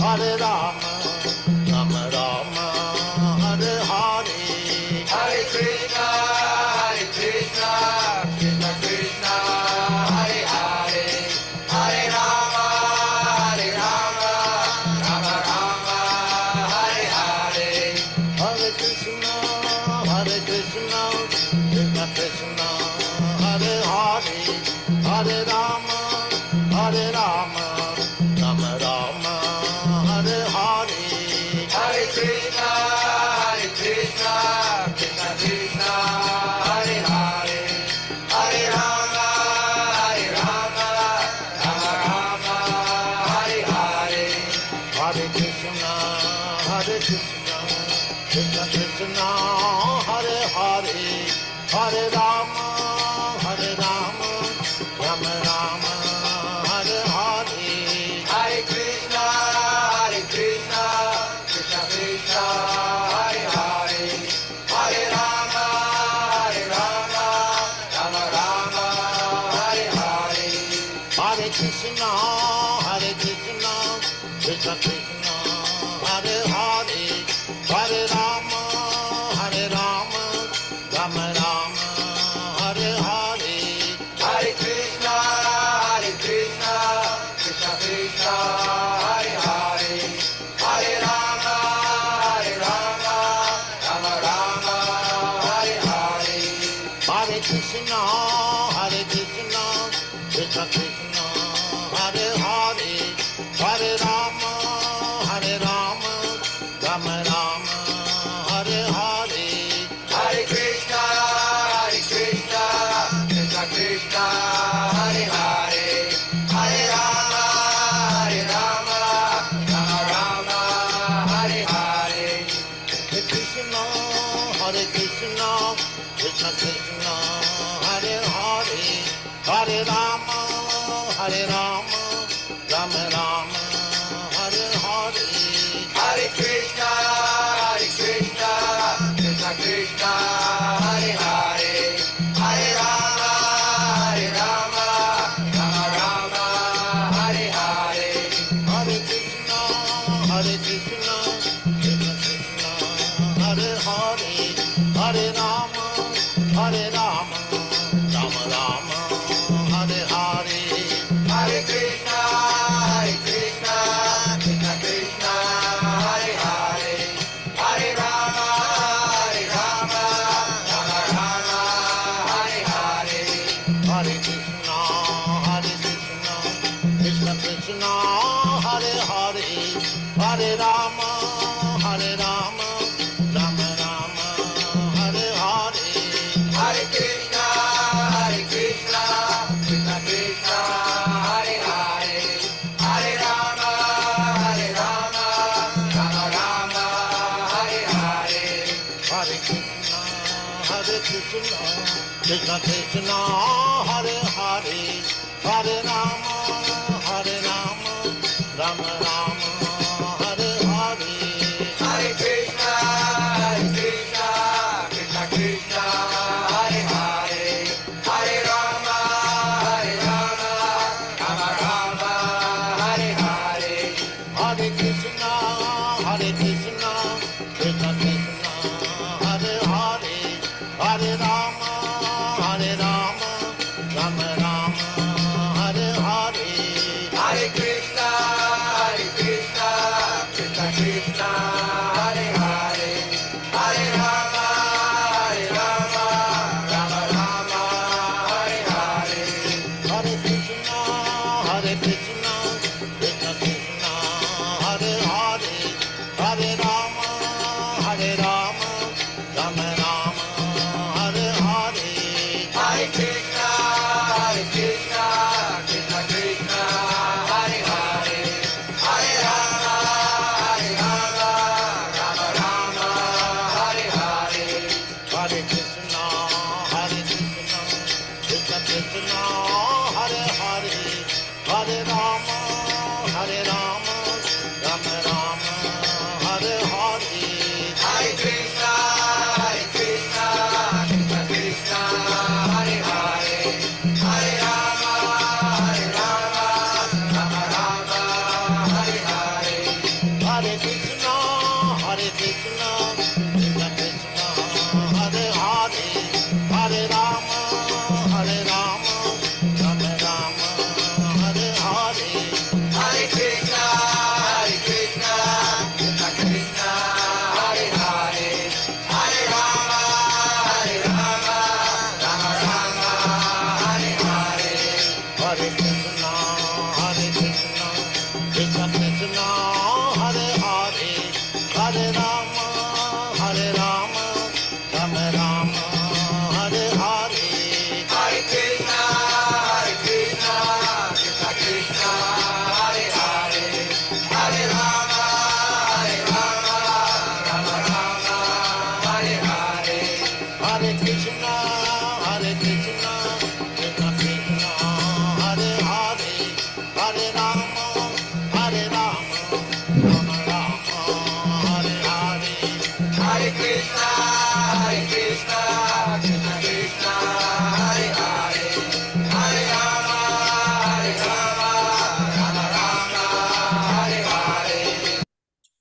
Hare Rama, Rama Rama, Hare Hare, Hare Krishna, Krishna Krishna, Hare Hare, Hare Rama, Rama Rama, Hare Hare. Hare Krishna, Krishna Krishna, Hare Hare, Hare Rama, Rama Rama, Hare Hare. Hare Krishna, Krishna Krishna, Hare Hare, Hare Rama, Rama Rama, Hare Hare. Hare Krishna, Krishna Krishna, Hare Hare, Hare Rama, Rama Rama, Hare Hare. Hare Krishna, Krishna Krishna, Hare Hare, Hare Rama, Rama Rama, Hare Hare. Hare Krishna, Krishna Krishna, Hare Hare, Hare Rama, Rama Rama, Hare Hare. Hare Krishna, Krishna Krishna, Hare Hare, Hare Rama, Rama Rama, Hare Hare. Hare Krishna, Krishna Krishna, Hare Hare, Hare Rama, Rama Rama, Hare Hare. Hare Krishna, Krishna Krishna, Hare Hare, Hare Rama, Rama Hare Hare. Hare Krishna, Krishna Krishna, Hare Hare, Hare Rama, Rama Rama, Hare Hare. Hare Krishna, Krishna Krishna, Hare Hare, Hare Rama, Rama Hare Hare. Hare Krishna, Krishna Krishna, Hare Hare, Hare Rama, Rama Rama, Hare Hare. Hare Krishna, Krishna Krishna, Hare Hare, Hare Rama, Rama Hare Hare. Hare Krishna, Krishna Krishna, Hare Hare, Hare Rama, Rama Rama, Hare Hare. Hare Krishna, Krishna Krishna, Hare Hare, Hare Rama, Rama Hare Hare. Hare Krishna, Krishna Krishna, Hare Hare, Hare Rama, Rama Rama, Hare Hare. Hare Krishna, Krishna Krishna, Hare Hare, Hare Rama, Rama Hare Hare. Hare Krishna, Krishna Krishna, Hare Hare, Hare Rama, Rama Rama, Hare Hare. Hare Krishna, Krishna Krishna, Hare Hare, Hare Rama, Rama Hare Hare. Hare Krishna, Krishna Krishna, Hare Hare, Hare Rama, Rama Rama, Hare Hare. Hare Krishna, Krishna Krishna, Hare Hare, Hare Rama,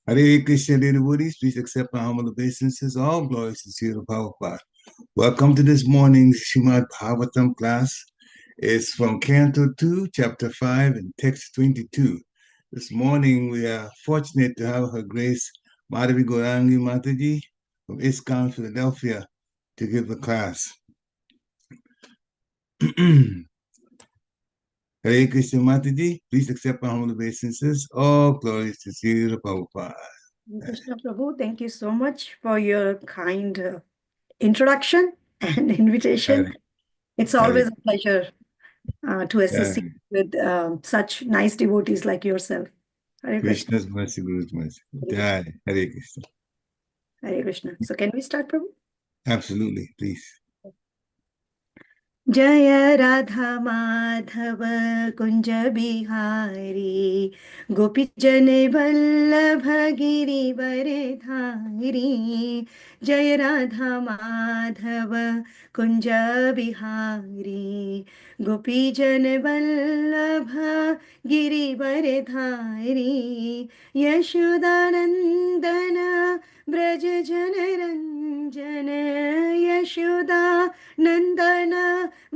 Hare Krishna, dear devotees, please accept my humble obeisances. All glories to the power of God. Welcome to this morning's Srimad Bhagavatam class. It's from Canto 2, Chapter 5, and Text 22. This morning, we are fortunate to have Her Grace Madhavi Gaurangi Mataji from ISKCON, Philadelphia, to give the class. Hare Krishna Mataji, please accept my humble obeisances. All glories to Sri Prabhupada. Krishna Prabhu, thank you so much for your kind introduction and invitation. Hare, It's Hare, always a pleasure to associate Hare. with such nice devotees like yourself. Hare Krishna. Krishna's mercy, Guru's mercy. Hare Krishna. Jai, Hare Krishna. Hare Krishna. So can we start, Prabhu? Absolutely, please. जय राधा माधव कुंज बिहारी गोपीजन वल्लभ गिरिवर धारी जय राधा माधव कुंज बिहारी गोपीजन वल्लभ गिरिवर धारी यशोदानंदन ब्रज जन रंजन यशोदा नंदन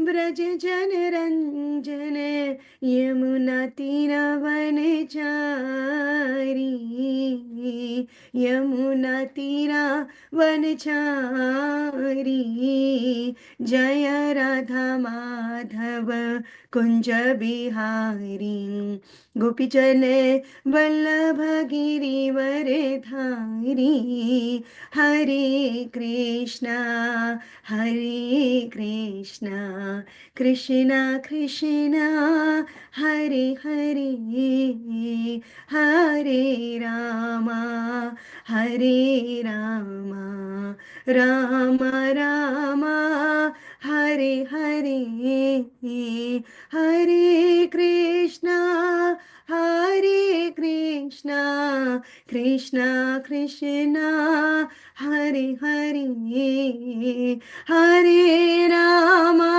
ब्रज जन रंजन यमुना तीरावन चारी यमुना तीरावन चारी जय राधा माधव कुंज बिहारी गोपीजन वल्लभ गिरिवर धारी हरे कृष्णा कृष्णा कृष्णा हरे हरे हरे रामा राम राम हरे हरे हरे कृष्णा कृष्णा कृष्णा हरे हरे हरे रामा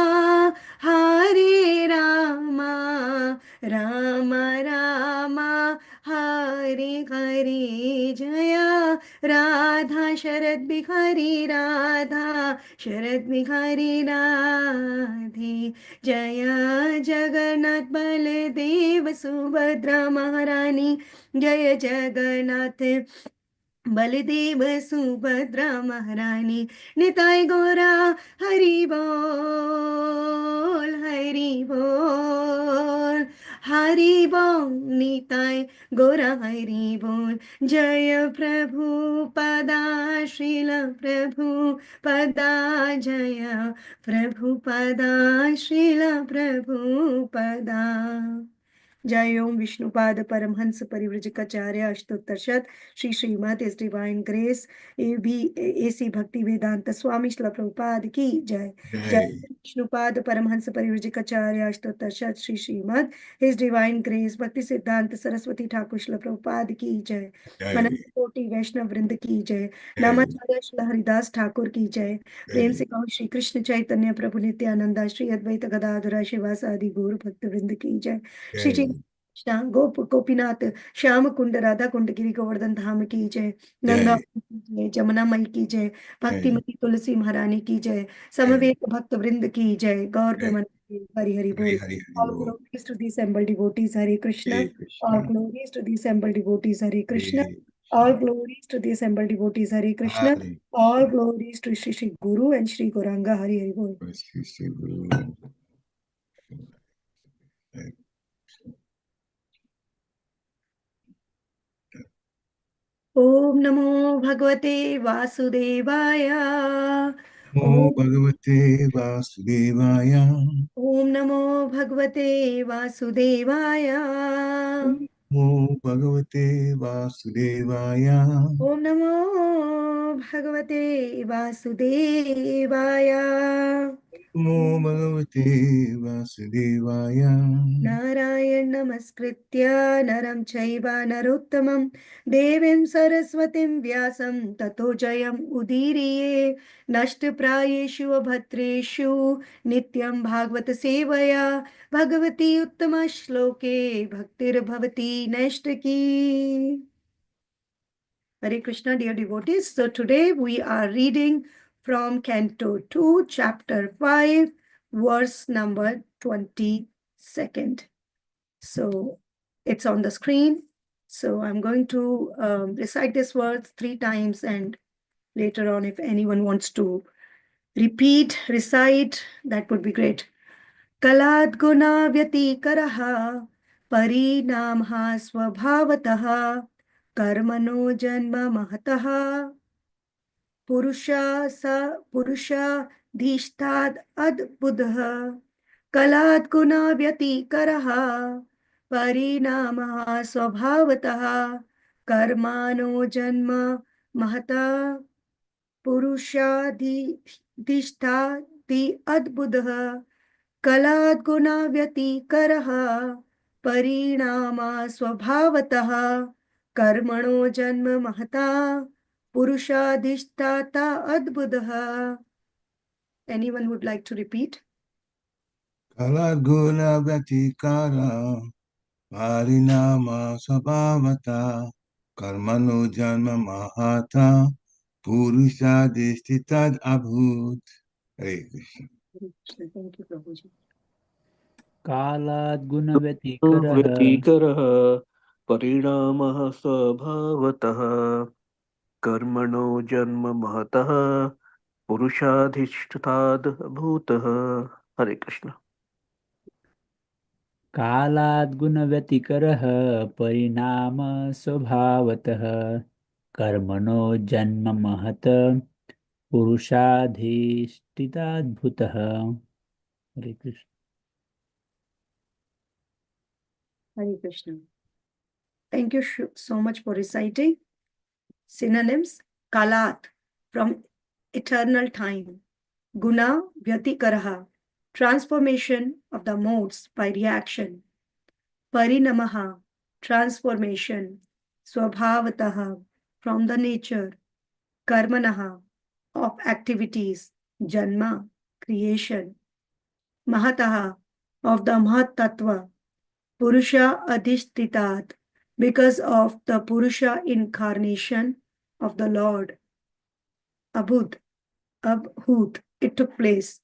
राम राम हरे हरे जय राधा शरद बिहारी राधा शरद बिहारी राधे जय जगन्नाथ बलदेव सुभद्रा महारानी जय जगन्नाथ बलदेव सुभद्रा महारानी निताय गौरा हरि बोल हरि बोल निताय गौरा हरि बोल जय प्रभु पदा श्रील प्रभु पदा जय प्रभु पदा श्रील प्रभु पदा जय ओम Vishnupad Paramahamsa Parivrajakacharya Ashtottarashata Shri Srimad his divine grace A B AC Bhakti Vedanta Swami Srila Prabhupada की जय जय Jai, Vishnupada Paramahamsa Parivrajakacharya Ashtottarashata Shri Srimad his divine grace Bhakti Siddhanta Saraswati Thakur Srila Prabhupada की जय Jai, अनंत कोटि वैष्णव वृंद की जय Jai, नामाचार्य श्री हरिदास ठाकुर की जय प्रेम Jai, से कहो श्री कृष्ण चैतन्य प्रभु नित्यानंदा श्री अद्वैत गदाधर शिवास आदि गौर भक्त वृंद की जय श्री Jai, कृष्ण गोपीनाथ श्याम कुंड राधा कुंड गिरी गोवर्धन धाम की जय नंदा Jai, की जय जमुना मई की जय Jai, भक्तिमती तुलसी महारानी की जय Jai, समवेत भक्त वृंद की जय गौर Jai, प्रेमानंद हरि हरि Hari बोल Hari all Hari Bol. glories to the assembled devotees Hare Krishna Hare all Krishna, glories to the assembled devotees Hare Krishna Hare all Krishna, glories to the assembled devotees Hare Krishna Hare all Krishna, glories to Shri Guru and Shri Gauranga Hari Hari Bol mercy, Sri Guru. Hare ओम नमो भगवते वासुदेवाय Namo ओम Bhagavate Vasudevaya. ओम नमो भगवते वासुदेवाय Namo Bhagavate Vasudevaya. ओम नमो भगवते वासुदेवाय Namo Bhagavate Vasudevaya. Narayan नमस्कृत्य नरं चैव नरोत्तमं देवीं सरस्वतीं व्यासं ततो जयम् उदीरये नष्टप्रायेषु अभद्रेषु नित्यं भागवत सेवया Bhagwati उत्तमश्लोके भक्तिर्भवति नैष्टिकी Hare Krishna, dear devotees. So today we are reading from Canto 2, Chapter 5, verse number 22nd. So it's on the screen. So I'm going to recite these words 3 times, and later on, if anyone wants to repeat, recite, that would be great. Kalat guna vyatikaраha parinamha swabhavataha कर्मणो जन्म महतः पुरुषाधीष्ठाद् अद्बुधः कलात् गुण व्यतिकरः परिणामः स्वभावतः कर्मणो जन्म महतः पुरुषाधीष्ठादि अद्बुधः कलात् गुण व्यतिकरः परिणामः स्वभावतः कर्मणो जन्म महता पुरुषाधिष्ठाता अद्भुतः. Anyone would like to repeat? Kalaguna Vyatikara Parinama Sabhavata Karmano Janma Mahata Purusha Dishtitad Abhut. Hare Krishna. Thank you, Prabhuji. कालाद् गुणव्यतिकरः व्यतिकरः परिणामः स्वभावतः कर्मणो जन्म महतः पुरुषाधिष्ठाद् भूतः. हरे कृष्ण. कालाद् गुणव्यतिकरः परिणाम स्वभावतः कर्मणो जन्म महत पुरुषाधिष्ठिताद्भुतः. हरे Krishna. Hare Krishna. Thank you so much for reciting. Synonyms: Kalat, from eternal time. Guna Vyatikaraha, transformation of the modes by reaction. Parinamaha, transformation. Swabhavataha, from the nature. Karmanaha, of activities. Janma, creation. Mahataha, of the Mahat Tattva. Purusha Adhishtitat, because of the Purusha incarnation of the Lord. Abhut, it took place.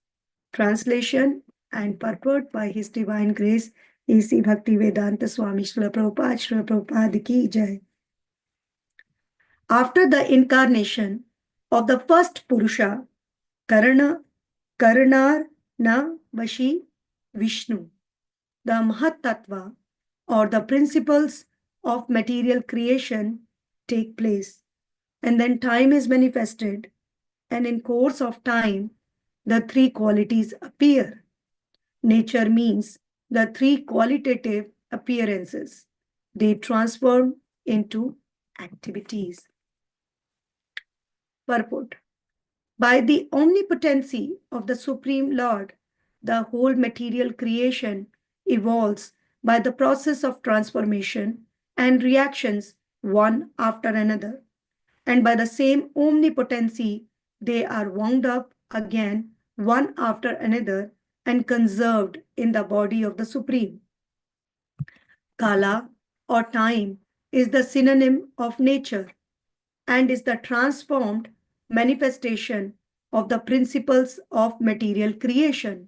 Translation and purport by His Divine Grace, A.C. Bhaktivedanta Swami Srila Prabhupada ki jai. After the incarnation of the first Purusha, Karnar na Vashi Vishnu, the Mahat Tattva, or the principles of material creation, take place. And then time is manifested, and in course of time, the 3 qualities appear. Nature means the 3 qualitative appearances. They transform into activities. Purport. By the omnipotency of the Supreme Lord, the whole material creation evolves by the process of transformation and reactions one after another. And by the same omnipotency, they are wound up again one after another and conserved in the body of the Supreme. Kala, or time, is the synonym of nature and is the transformed manifestation of the principles of material creation.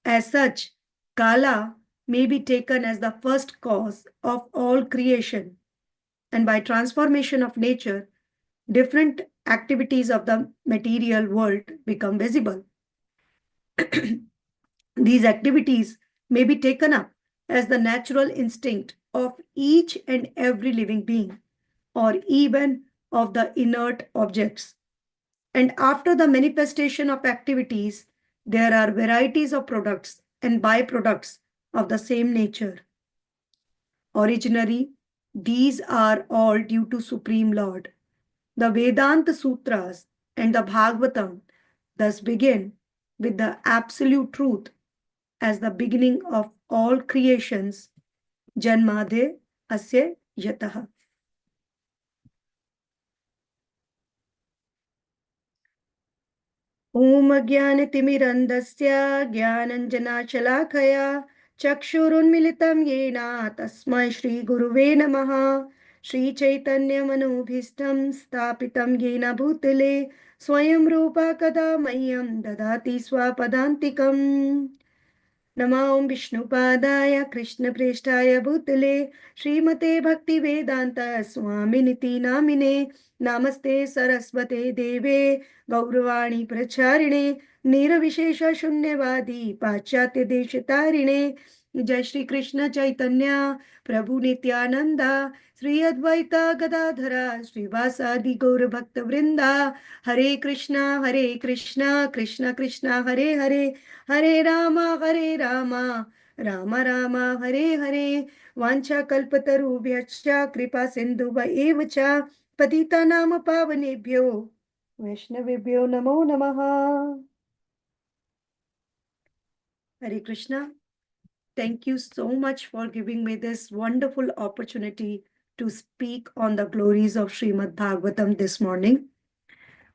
As such, Kala may be taken as the first cause of all creation, and by transformation of nature, different activities of the material world become visible. These activities may be taken up as the natural instinct of each and every living being, or even of the inert objects. And after the manifestation of activities, there are varieties of products and byproducts of the same nature. Originally, these are all due to Supreme Lord. The Vedanta Sutras and the Bhagavatam thus begin with the absolute truth as the beginning of all creations. Janmade asya yataha. ॐ ज्ञानतिमिरन्धस्य ज्ञानञ्जनाशलाकया चक्षुरुन्मिलितं येन तस्मै श्रीगुरुवे नमः. श्रीचैतन्यमनोभीष्टं स्थापितं येन भूतले स्वयं रूपा कदा मह्यं ददाति स्वपदान्तिकम् नमो विष्णुपादाय कृष्णप्रेष्ठाय भूतले श्रीमते भक्तिवेदान्त स्वामिनिति नामिने नमस्ते सरस्वते देवे गौरवाणी प्रचारिणे निरविशेष शून्यवादी पाश्चात्य देशतारिणे जय श्री कृष्ण चैतन्य प्रभु नित्यानंदा श्री अद्वैता गदाधरा श्रीवासादि गौर भक्त वृंदा हरे कृष्णा कृष्ण कृष्ण हरे हरे हरे राम राम राम हरे हरे वाञ्छा कल्पतरुभ्यश्च कृपा सिन्धुव एव च पतितानां पावनेभ्यो वैष्णवेभ्यो नमो नमः Hare Krishna. Thank you so much for giving me this wonderful opportunity to speak on the glories of Srimad Bhagavatam this morning.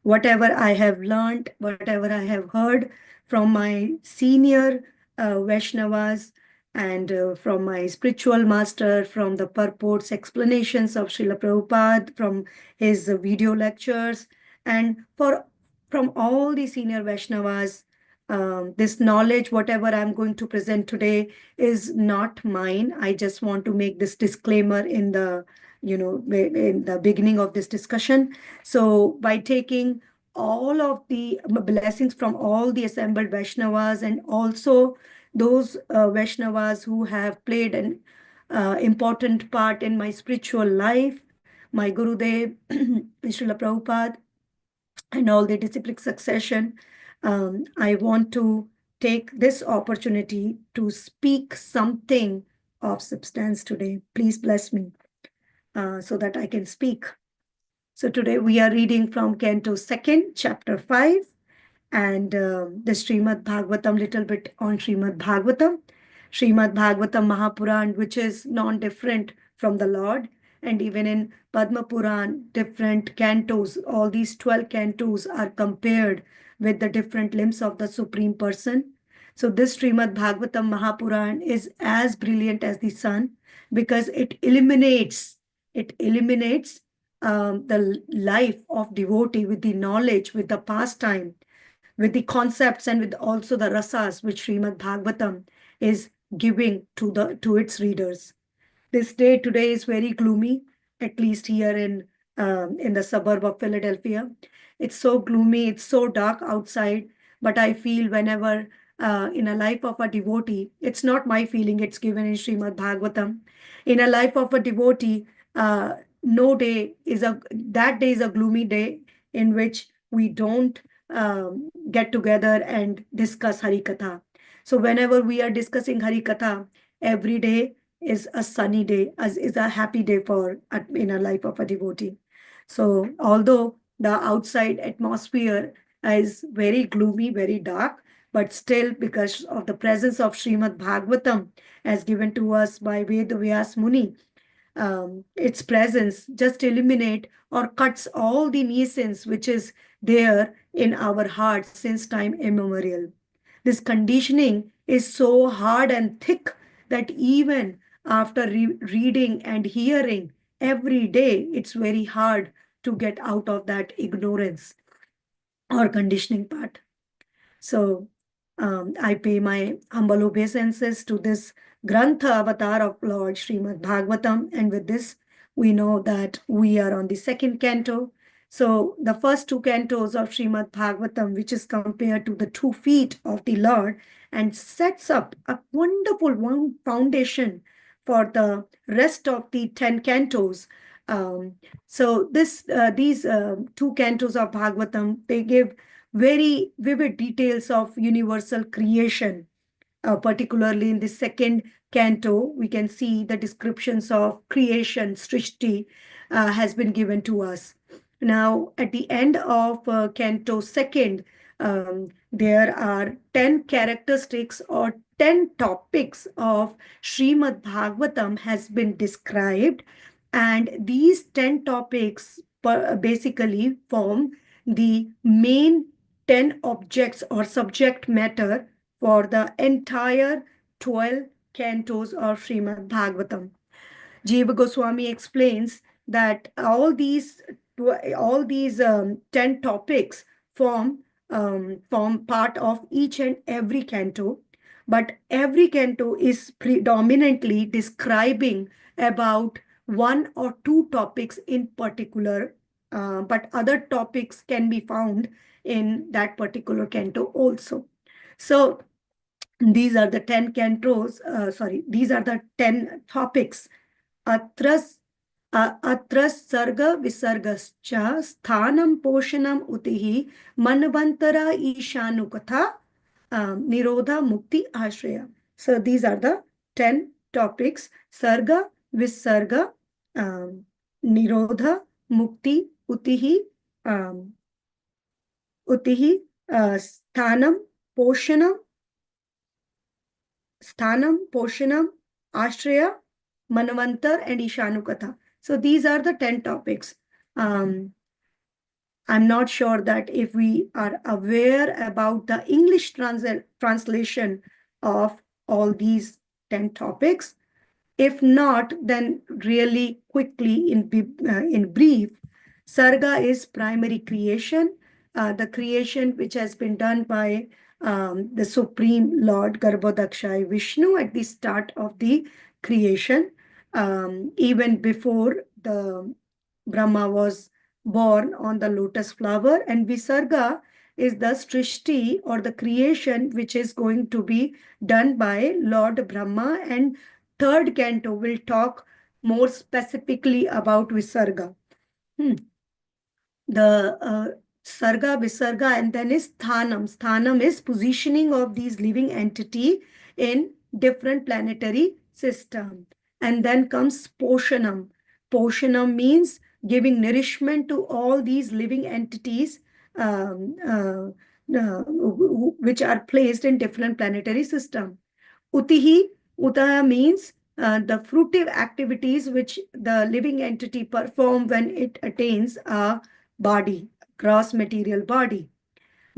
Whatever I have learned, whatever I have heard from my senior Vaishnavas and from my spiritual master, from the purports, explanations of Srila Prabhupada, from his video lectures, and from all the senior Vaishnavas, this knowledge, whatever I'm going to present today, is not mine. I just want to make this disclaimer in the beginning of this discussion. So by taking all of the blessings from all the assembled Vaishnavas and also those Vaishnavas who have played an important part in my spiritual life, my Gurudev, Srila Prabhupada, and all the disciplic succession, I want to take this opportunity to speak something of substance today. Please bless me so that I can speak. So today we are reading from Canto 2nd, Chapter 5, and the Srimad Bhagavatam, little bit on Srimad Bhagavatam. Srimad Bhagavatam Mahapuran, which is non-different from the Lord, and even in Padma Puran, different cantos, all these 12 cantos are compared with the different limbs of the Supreme Person. So this Srimad Bhagavatam Mahapuran is as brilliant as the sun because it eliminates the life of devotee with the knowledge, with the pastime, with the concepts, and with also the rasas which Srimad Bhagavatam is giving to its readers. This day today is very gloomy, at least here in the suburb of Philadelphia. It's so gloomy, it's so dark outside, but I feel whenever in a life of a devotee, it's not my feeling, it's given in Srimad Bhagavatam. In a life of a devotee, no day is that day is a gloomy day in which we don't get together and discuss Hari Katha. So whenever we are discussing Hari Katha, every day is a sunny day, is a happy day in a life of a devotee. So although the outside atmosphere is very gloomy, very dark, but still because of the presence of Srimad Bhagavatam as given to us by Ved Vyas Muni, its presence just eliminate or cuts all the nuisance which is there in our hearts since time immemorial. This conditioning is so hard and thick that even after reading and hearing every day, it's very hard to get out of that ignorance or conditioning part. So I pay my humble obeisances to this Grantha avatar of Lord Srimad Bhagavatam. And with this, we know that we are on the second canto. So the first two cantos of Srimad Bhagavatam, which is compared to the 2 feet of the Lord and sets up a wonderful foundation for the rest of the 10 cantos. So these 2 cantos of Bhagavatam, they give very vivid details of universal creation. Particularly in the second canto, we can see the descriptions of creation, Srishti, has been given to us. Now, at the end of canto second, there are 10 characteristics or 10 topics of Srimad Bhagavatam has been described. And these 10 topics basically form the main 10 objects or subject matter for the entire 12 cantos of Srimad Bhagavatam. Jiva Goswami explains that all these 10 topics form part of each and every canto, but every canto is predominantly describing about one or two topics in particular, but other topics can be found in that particular canto also. So these are the 10 cantos, these are the 10 topics. Atras Atras Sarga Visargascha Sthanam Poshanam Utihi Manvantara Ishanukatha Nirodha Mukti Ashraya. So these are the 10 topics: Sarga, Visarga, Nirodha, Mukti, um, Utihi, Sthanam, Poshanam, Ashraya, Manvantar, and Ishanukatha. So these are the 10 topics. I'm not sure that if we are aware about the English translation of all these 10 topics. If not, then really quickly in brief, Sarga is primary creation, the creation which has been done by the Supreme Lord Garbhodakshai Vishnu at the start of the creation, even before the Brahma was born on the lotus flower. And Visarga is the Srishti or the creation which is going to be done by Lord Brahma, and third canto will talk more specifically about Visarga. The Sarga, Visarga, and then is Sthanam. Sthanam is positioning of these living entity in different planetary system. And then comes Poshanam. Poshanam means giving nourishment to all these living entities which are placed in different planetary system. Utihi, Uta means the fruitive activities which the living entity perform when it attains a body, gross material body.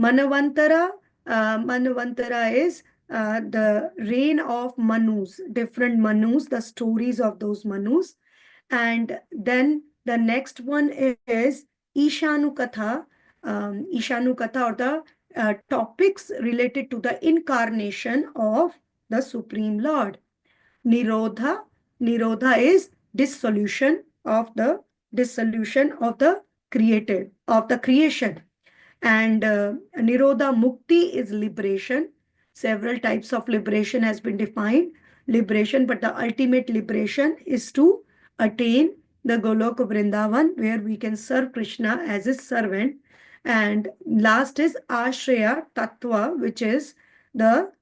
Manavantara, Manavantara is the reign of Manus, different Manus, the stories of those Manus. And then the next one is Ishanukatha, Ishanukatha, or the topics related to the incarnation of the Supreme Lord. Nirodha, Nirodha is dissolution of the created, of the creation. And Nirodha Mukti is liberation. Several types of liberation has been defined. Liberation, but the ultimate liberation is to attain the Golok Vrindavan, where we can serve Krishna as his servant. And last is Ashraya Tattva, which is the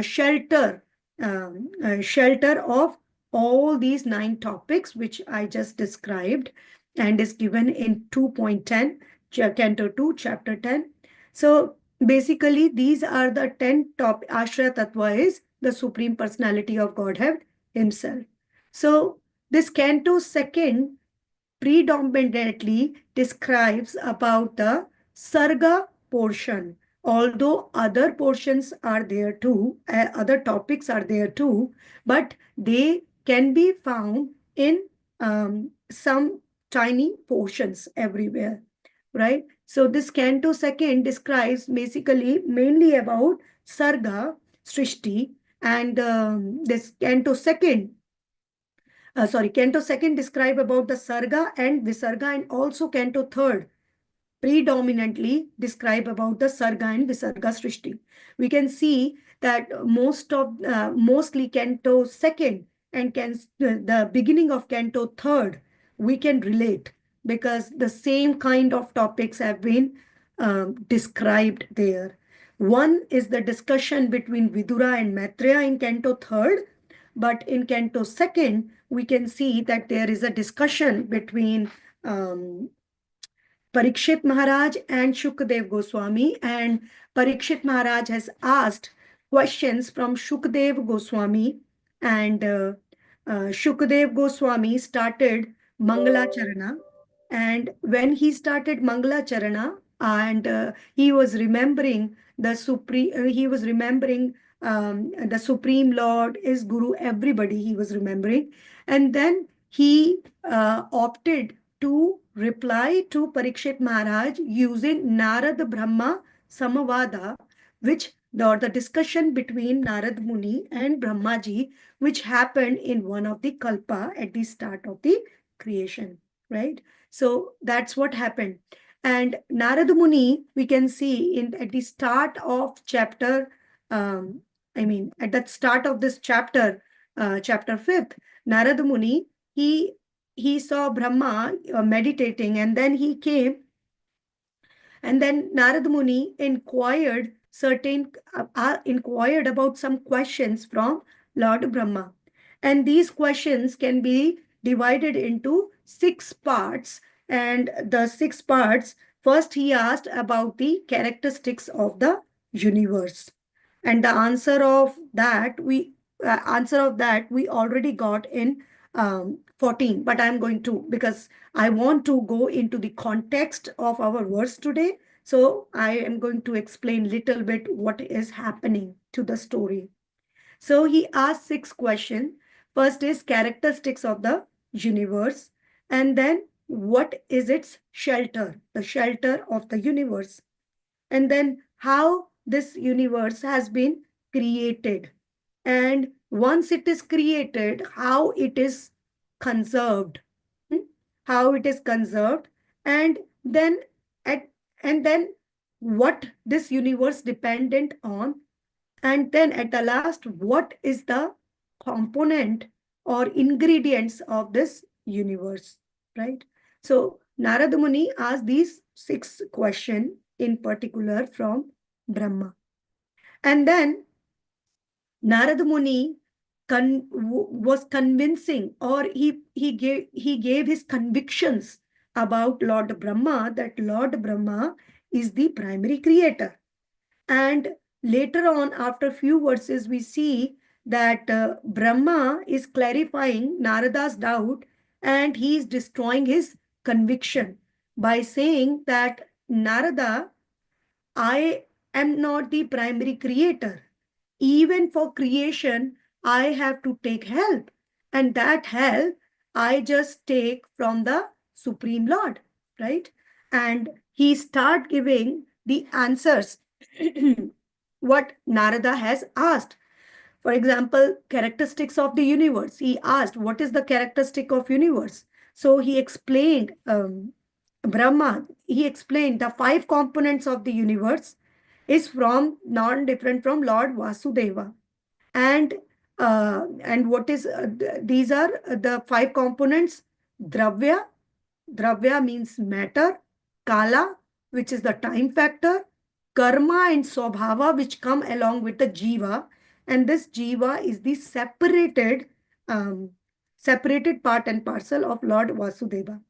shelter of all these 9 topics which I just described, and is given in 2.10, Canto 2, Chapter 10. So basically, these are the 10 top. Ashraya Tattva is the Supreme Personality of Godhead himself. So this Canto 2 predominantly describes about the Sarga portion, although other portions are there too, other topics are there too, but they can be found in some tiny portions everywhere, right? So this Canto 2 describes basically mainly about Sarga, Srishti, and this Canto 2 Canto 2 describe about the Sarga and Visarga, and also Canto 3 predominantly describe about the Sarga and Visarga Srishti. We can see that mostly Canto 2 and the beginning of Canto 3 we can relate, because the same kind of topics have been described there. One is the discussion between Vidura and Maitreya in Canto 3, but in Canto 2 we can see that there is a discussion between Parikshit Maharaj and Shukdev Goswami, and Parikshit Maharaj has asked questions from Shukdev Goswami, and Shukdev Goswami started Mangalacharana, and when he started Mangalacharana, and he was remembering the Supreme Lord is Guru, everybody he was remembering, and then he opted to reply to Parikshit Maharaj using Narad Brahma Samavada, which the discussion between Narad Muni and Brahmaji, which happened in one of the Kalpa at the start of the creation, right? So that's what happened. And Narad Muni, we can see at the start of chapter, at the start of this chapter, chapter 5th, Narad Muni, he saw Brahma meditating, and then he came, and then Narad Muni inquired about some questions from Lord Brahma. And these questions can be divided into 6 parts. And the 6 parts, first he asked about the characteristics of the universe. And the answer of that we already got in 14, but I'm going to, because I want to go into the context of our verse today. So I am going to explain little bit what is happening to the story. So he asked 6 questions. First is characteristics of the universe, and then what is its shelter, the shelter of the universe, and then how this universe has been created, and once it is created, how it is conserved. Hmm? How it is conserved, and then at and then what this universe dependent on, and then at the last, what is the component or ingredients of this universe, right? So Narada Muni asked these 6 questions in particular from Brahma. And then Narada Muni was convincing, or he gave his convictions about Lord Brahma, that Lord Brahma is the primary creator. And later on, after few verses, we see that Brahma is clarifying Narada's doubt, and he is destroying his conviction by saying that, Narada, I am not the primary creator. Even for creation, I have to take help. And that help I just take from the Supreme Lord, right? And he start giving the answers what Narada has asked. For example, characteristics of the universe. He asked, what is the characteristic of universe? So he explained, Brahma, he explained the 5 components of the universe is from non-different from Lord Vasudeva. And what is, these are the 5 components: Dravya. Dravya means matter. Kala, which is the time factor. Karma and Swabhava, which come along with the Jiva. And this Jiva is the separated part and parcel of Lord Vasudeva.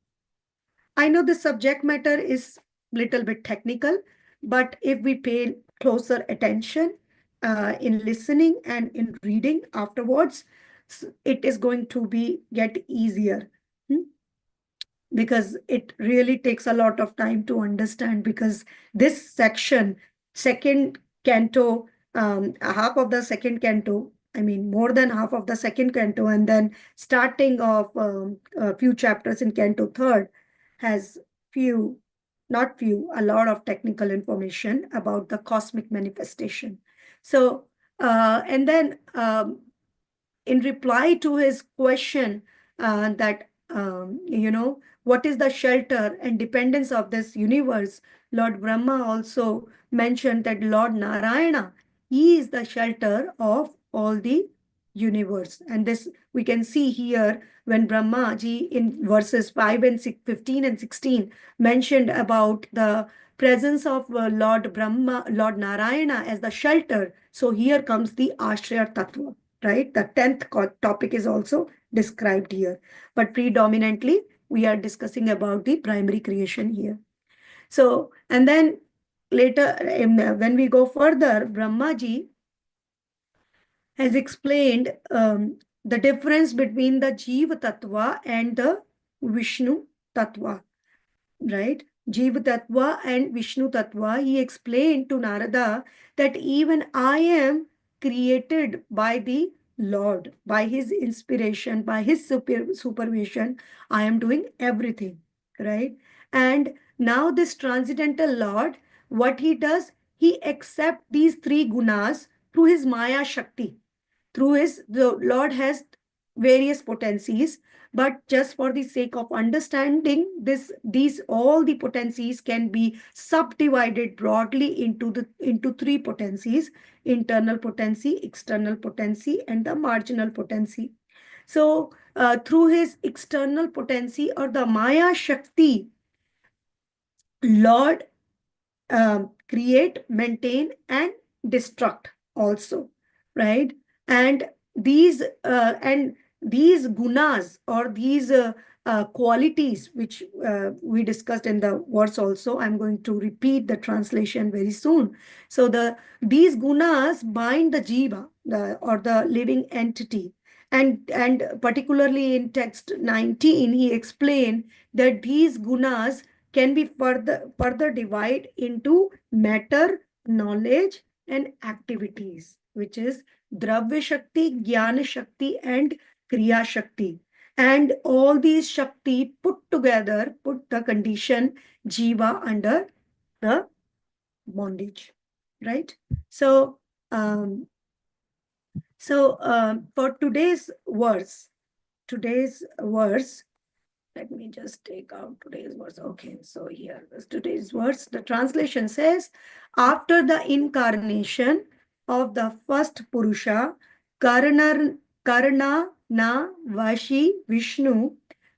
I know the subject matter is little bit technical, but if we pay closer attention in listening and in reading afterwards, it is going to get easier. Because it really takes a lot of time to understand, because this section, second canto, half of the second canto, more than half of the second canto, and then starting of a few chapters in canto third has a lot of technical information about the cosmic manifestation. So, and then in reply to his question that, what is the shelter and dependence of this universe, Lord Brahma also mentioned that Lord Narayana, he is the shelter of all the universe. And this we can see here when Brahmaji in verses 5 and 15 and 16 mentioned about the presence of Lord Brahma, Lord Narayana as the shelter. So here comes the Ashraya Tattva, right? The 10th topic is also described here, but predominantly we are discussing about the primary creation here. So, and then later, when we go further, Brahmaji has explained the difference between the Jiva Tattva and the Vishnu Tattva, right? Jiva Tattva and Vishnu Tattva, he explained to Narada that even I am created by the Lord, by his inspiration, by his supervision, I am doing everything, right? And now this transcendental Lord, what he does, he accepts these three gunas through his Maya Shakti. Through his, the Lord has various potencies, but just for the sake of understanding this, these all the potencies can be subdivided broadly into three potencies: internal potency, external potency, and the marginal potency. So through his external potency or the Maya Shakti, Lord create, maintain, and destruct also, right? And these gunas or these qualities which we discussed in the verse also, I'm going to repeat the translation very soon. So these gunas bind the jiva, or the living entity, and particularly in text 19 he explained that these gunas can be further divided into matter, knowledge, and activities, which is Dravya Shakti, Jnana Shakti, and Kriya Shakti. And all these Shakti put together put the condition Jiva under the bondage, right? So, for today's verse, let me just take out today's verse. Okay, so here is today's verse. The translation says, after the incarnation of the first Purusha, Karna na Vashi Vishnu,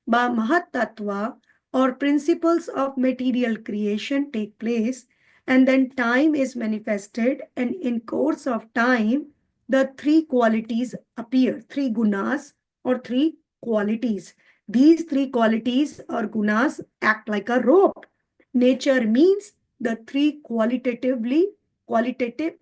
Mahatattva, or principles of material creation take place, and then time is manifested, and in course of time, the three qualities appear, three gunas or three qualities. These three qualities or gunas act like a rope. Nature means the three qualitative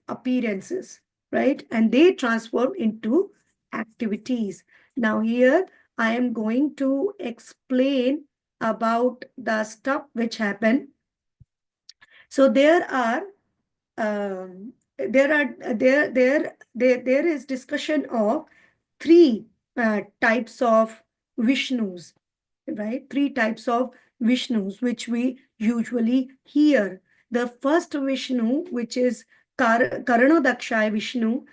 appearances, right? And they transform into activities. Now here I am going to explain about the stuff which happen. So there is discussion of three types of Vishnus, right? Three types of Vishnus, which we usually hear. The first Vishnu, which is Karanodakshaya Vishnu,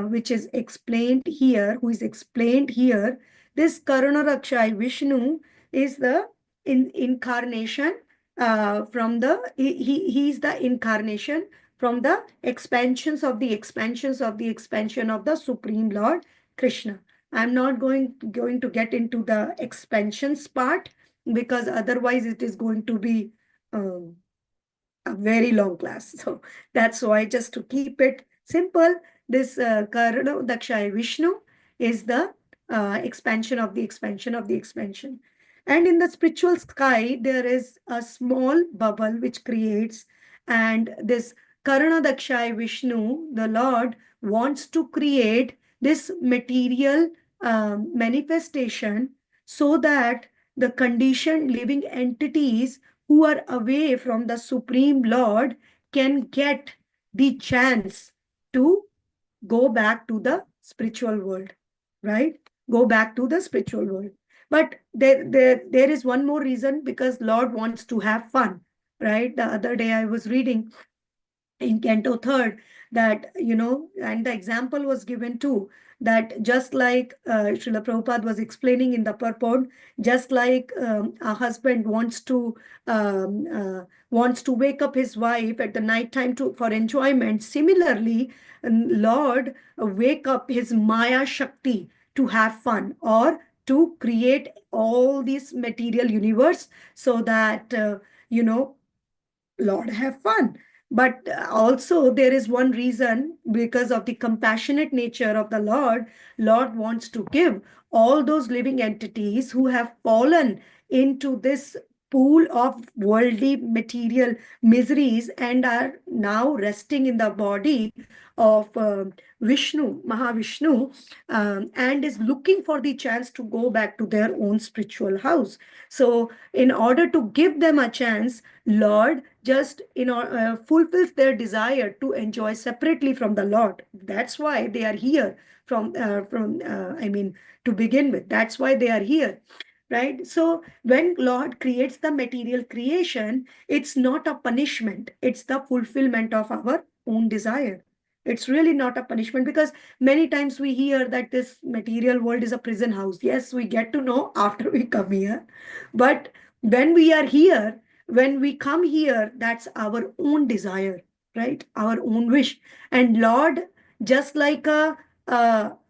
which is explained here, who is explained here. This Karanodakshaya Vishnu is the incarnation from the, he is the incarnation from the expansions of the expansions of the expansion of the Supreme Lord Krishna. I'm not going to get into the expansions part, because otherwise it is going to be a very long class. So that's why, just to keep it simple, this Karna Dakshaya Vishnu is the expansion of the expansion of the expansion. And in the spiritual sky, there is a small bubble which creates, and this Karna Dakshaya Vishnu, the Lord, wants to create this material manifestation so that the conditioned living entities who are away from the Supreme Lord can get the chance to go back to the spiritual world, right? Go back to the spiritual world. But there is one more reason, because Lord wants to have fun, right? The other day I was reading in Canto Third that, and the example was given too, that just like Srila Prabhupada was explaining in the purport, just like a husband wants to wake up his wife at the night time for enjoyment. Similarly, Lord wake up his Maya Shakti to have fun, or to create all this material universe, so that Lord have fun. But also there is one reason, because of the compassionate nature of the Lord wants to give all those living entities who have fallen into this pool of worldly material miseries and are now resting in the body of Vishnu, Mahavishnu, and is looking for the chance to go back to their own spiritual house. So in order to give them a chance, Lord just fulfills their desire to enjoy separately from the Lord. That's why they are here I mean, to begin with. That's why they are here, right? So when Lord creates the material creation, it's not a punishment. It's the fulfillment of our own desire. It's really not a punishment, because many times we hear that this material world is a prison house. Yes, we get to know after we come here. But when we are here, when we come here, that's our own desire, right? Our own wish. And Lord, just like a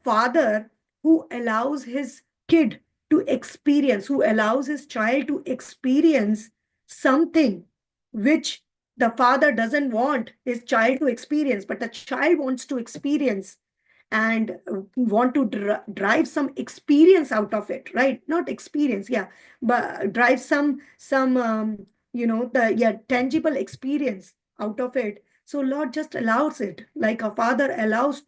father who allows his kid to experience, who allows his child to experience something which the father doesn't want his child to experience, but the child wants to experience and want to drive some experience out of it, right? Not experience, yeah, but drive some the tangible experience out of it. So Lord just allows it, like a father allows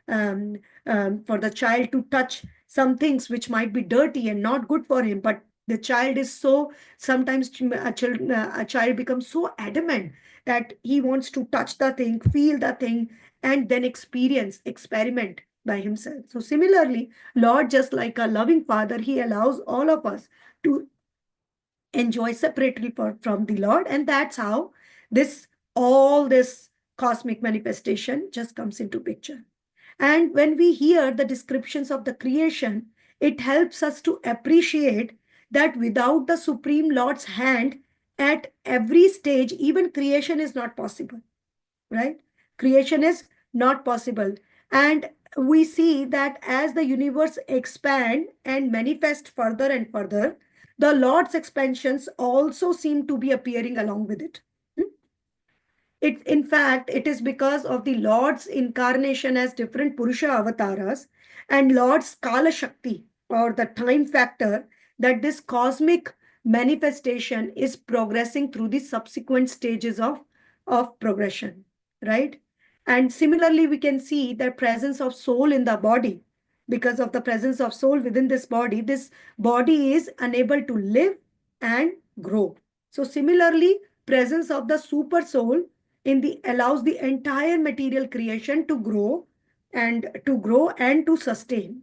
um, for the child to touch some things which might be dirty and not good for him, but the child is so, sometimes a child becomes so adamant that he wants to touch the thing, feel the thing, and then experiment by himself. So similarly, Lord, just like a loving father, he allows all of us to enjoy separately from the Lord. And that's how all this cosmic manifestation just comes into picture. And when we hear the descriptions of the creation, it helps us to appreciate that without the Supreme Lord's hand at every stage, even creation is not possible, right? Creation is not possible. And we see that as the universe expand and manifest further and further, the Lord's expansions also seem to be appearing along with it. In fact, it is because of the Lord's incarnation as different Purusha avatars and Lord's Kala Shakti, or the time factor, that this cosmic manifestation is progressing through the subsequent stages of progression, right? And similarly, we can see the presence of soul in the body. Because of the presence of soul within this body is unable to live and grow. So similarly, presence of the super soul allows the entire material creation to grow and to sustain,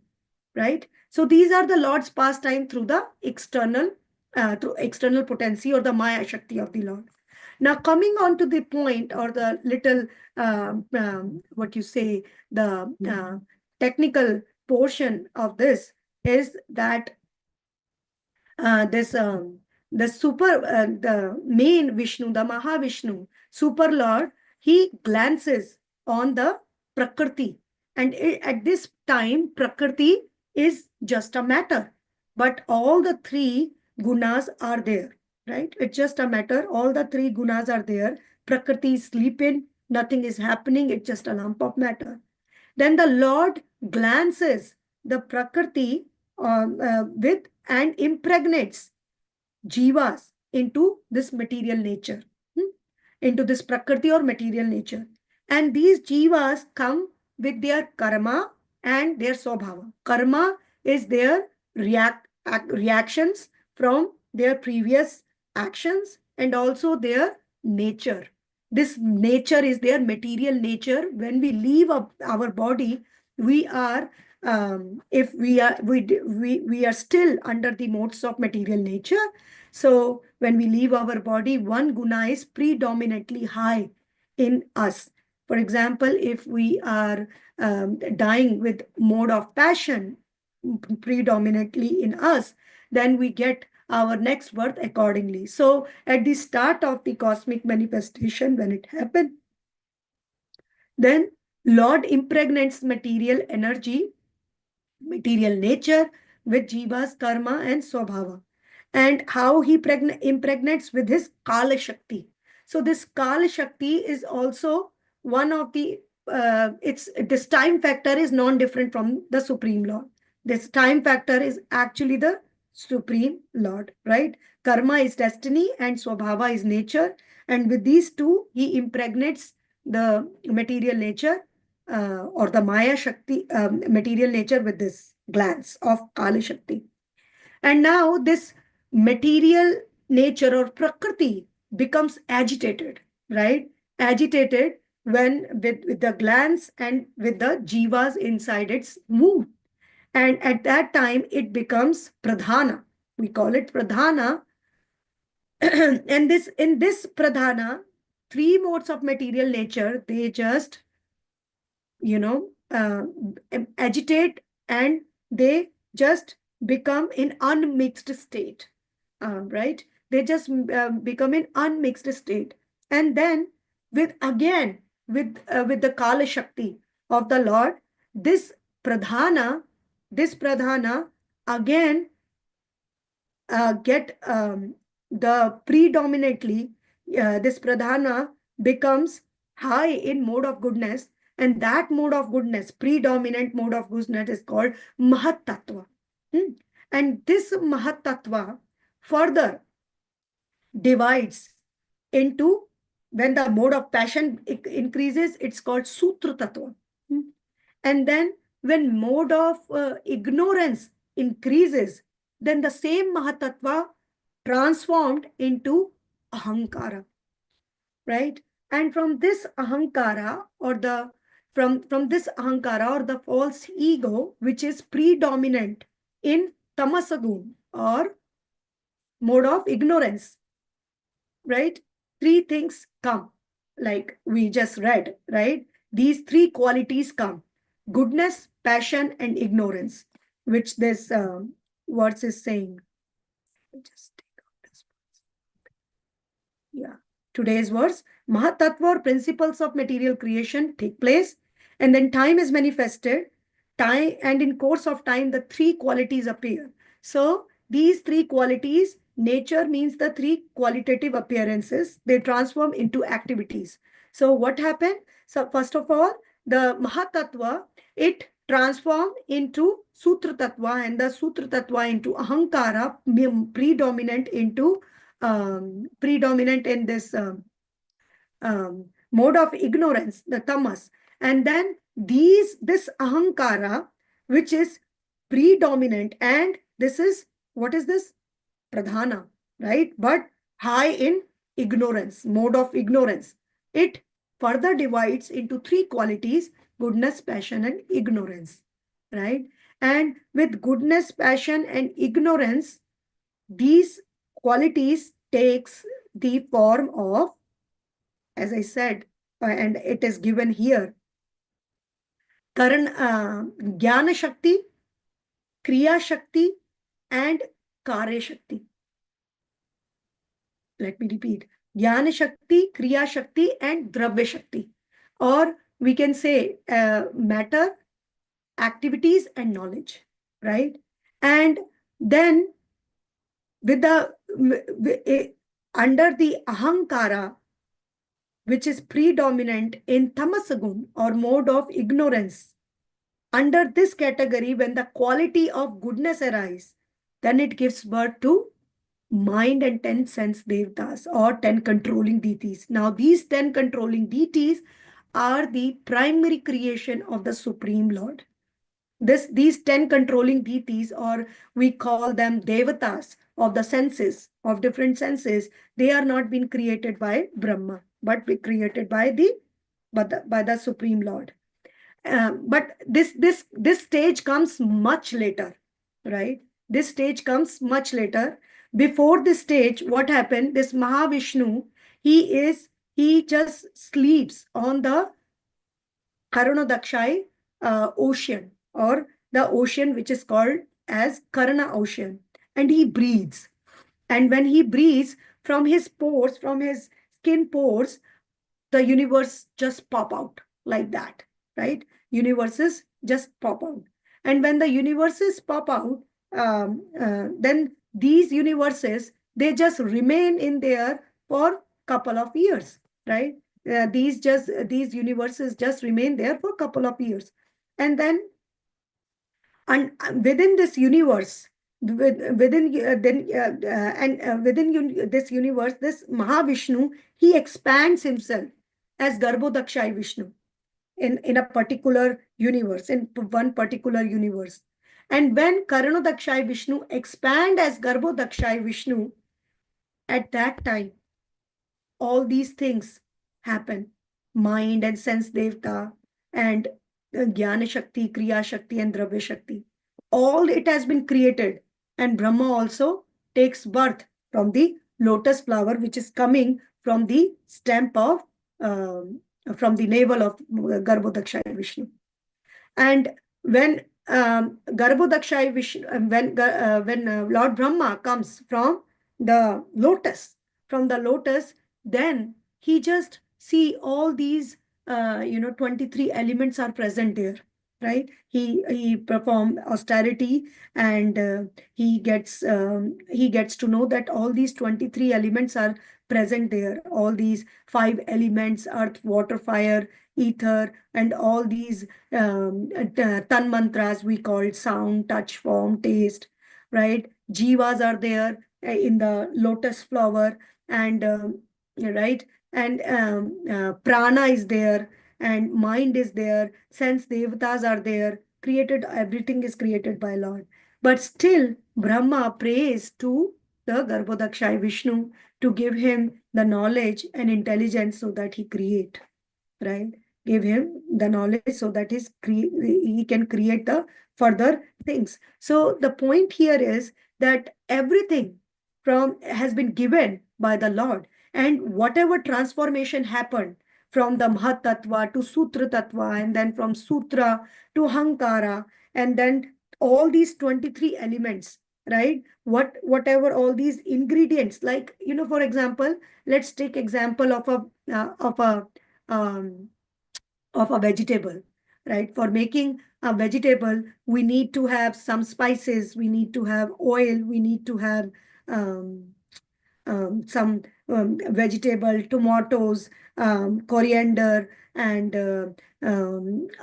right? So these are the Lord's pastime through the external potency, or the Maya Shakti of the Lord. Now, coming on to the point, or the little what you say, the technical portion of this is that this the main Vishnu, the Mahavishnu, Super Lord, he glances on the Prakriti. And at this time, Prakriti is just a matter. But all the three gunas are there, right? It's just a matter. All the three gunas are there. Prakriti is sleeping, nothing is happening. It's just a lump of matter. Then the Lord glances the Prakriti with and impregnates jivas into this material nature, into this prakriti or material nature. And these jivas come with their karma and their swabhava. Karma is their reactions from their previous actions, and also their nature. This nature is their material nature. When we leave our body, we are if we are still under the modes of material nature. So when we leave our body, one guna is predominantly high in us. For example, if we are dying with mode of passion predominantly in us, then we get our next birth accordingly. So at the start of the cosmic manifestation, when it happened, then Lord impregnates material energy, material nature, with Jiva's karma and swabhava. And how he impregnates with his Kala Shakti. So this Kala Shakti is also one of the, this time factor is non-different from the Supreme Lord. This time factor is actually the Supreme Lord, right? Karma is destiny and Swabhava is nature. And with these two, he impregnates the material nature or the Maya Shakti, material nature, with this glance of Kali Shakti. And now this material nature or Prakriti becomes agitated, right? Agitated when with the glands and with the jivas inside its womb. And at that time, it becomes pradhana. We call it pradhana. And in this pradhana, three modes of material nature, they just, agitate, and they just become in unmixed state, right? They just become in unmixed state. And then with the Kala Shakti of the Lord, this pradhana, this pradhana again get the predominantly this pradhana becomes high in mode of goodness, and that mode of goodness, predominant mode of goodness, is called Mahat Tattva. And this Mahat Tattva further divides into, when the mode of passion increases, it's called Sutra Tattva. And then when mode of ignorance increases, then the same Mahatattva transformed into Ahankara, right? And from this Ahankara, or from this Ahankara, or the false ego, which is predominant in Tamasagun, or mode of ignorance, right? Three things come, like we just read, right? These three qualities come: goodness, passion, and ignorance, which this verse is saying. Just take out this. Yeah. Today's verse, Mahatattva, or principles of material creation, take place, and then time is manifested. Time, and in course of time, the three qualities appear. So these three qualities, nature means the three qualitative appearances, they transform into activities. So what happened? So first of all, the Mahatattva, it transformed into Sutra Tattva, and the Sutra Tattva into Ahankara, predominant in this mode of ignorance, the tamas. And then this Ahankara, which is predominant, and this is, what is this? Pradhana, right? But high in ignorance, mode of ignorance. It further divides into three qualities: goodness, passion, and ignorance, right? And with goodness, passion, and ignorance, these qualities takes the form of, as I said, and it is given here, Jnana Shakti, Kriya Shakti, and Karya Shakti. Let me repeat: Jnana Shakti, Kriya Shakti, and Dravya Shakti. Or we can say matter, activities, and knowledge, right? And then under the Ahankara, which is predominant in Tamasagun, or mode of ignorance, under this category, when the quality of goodness arises, then it gives birth to mind and 10 sense devatas, or 10 controlling deities. Now, these 10 controlling deities are the primary creation of the Supreme Lord. These 10 controlling deities, or we call them devatas of the senses, of different senses, they are not been created by Brahma, but be created by the Supreme Lord. But this stage comes much later, right? This stage comes much later. Before this stage, what happened? This Mahavishnu, he just sleeps on the Karanodakshai ocean, or the ocean which is called as Karana ocean, and he breathes. And when he breathes, from his pores, from his skin pores, the universe just pop out like that, right? Universes just pop out. And when the universes pop out, then these universes, they just remain in there for couple of years, right? These universes just remain there for a couple of years. And then within this universe, within this universe, this Mahavishnu, he expands himself as Garbhodakshai Vishnu in a particular universe, in one particular universe. And when Karanodakshai Vishnu expand as Garbhodakshai Vishnu, at that time, all these things happen. Mind and sense devta and Jnana Shakti, Kriya Shakti and Dravya Shakti. All it has been created. And Brahma also takes birth from the lotus flower, which is coming from the stem of, from the navel of Garbhodakshaya Vishnu. And when Garbhodakshaya Vishnu, when Lord Brahma comes from the lotus, then he just see all these, 23 elements are present there, right? He perform austerity, and he gets to know that all these 23 elements are present there. All these five elements: earth, water, fire, ether, and all these tan mantras we call sound, touch, form, taste, right? Jivas are there in the lotus flower, and right, and prana is there, and mind is there, sense devatas are there. Created, everything is created by Lord. But still, Brahma prays to the Garbhodakshaya Vishnu to give him the knowledge and intelligence so that he create, right? Give him the knowledge so that he can create the further things. So the point here is that everything from has been given by the Lord, and whatever transformation happened from the Mahat Tattva to Sutra Tattva, and then from Sutra to Hankara, and then all these 23 elements, right? Whatever all these ingredients, like, for example, let's take example um, of a vegetable, right? For making a vegetable, we need to have some spices, we need to have oil, we need to have um, some vegetable, tomatoes, coriander, and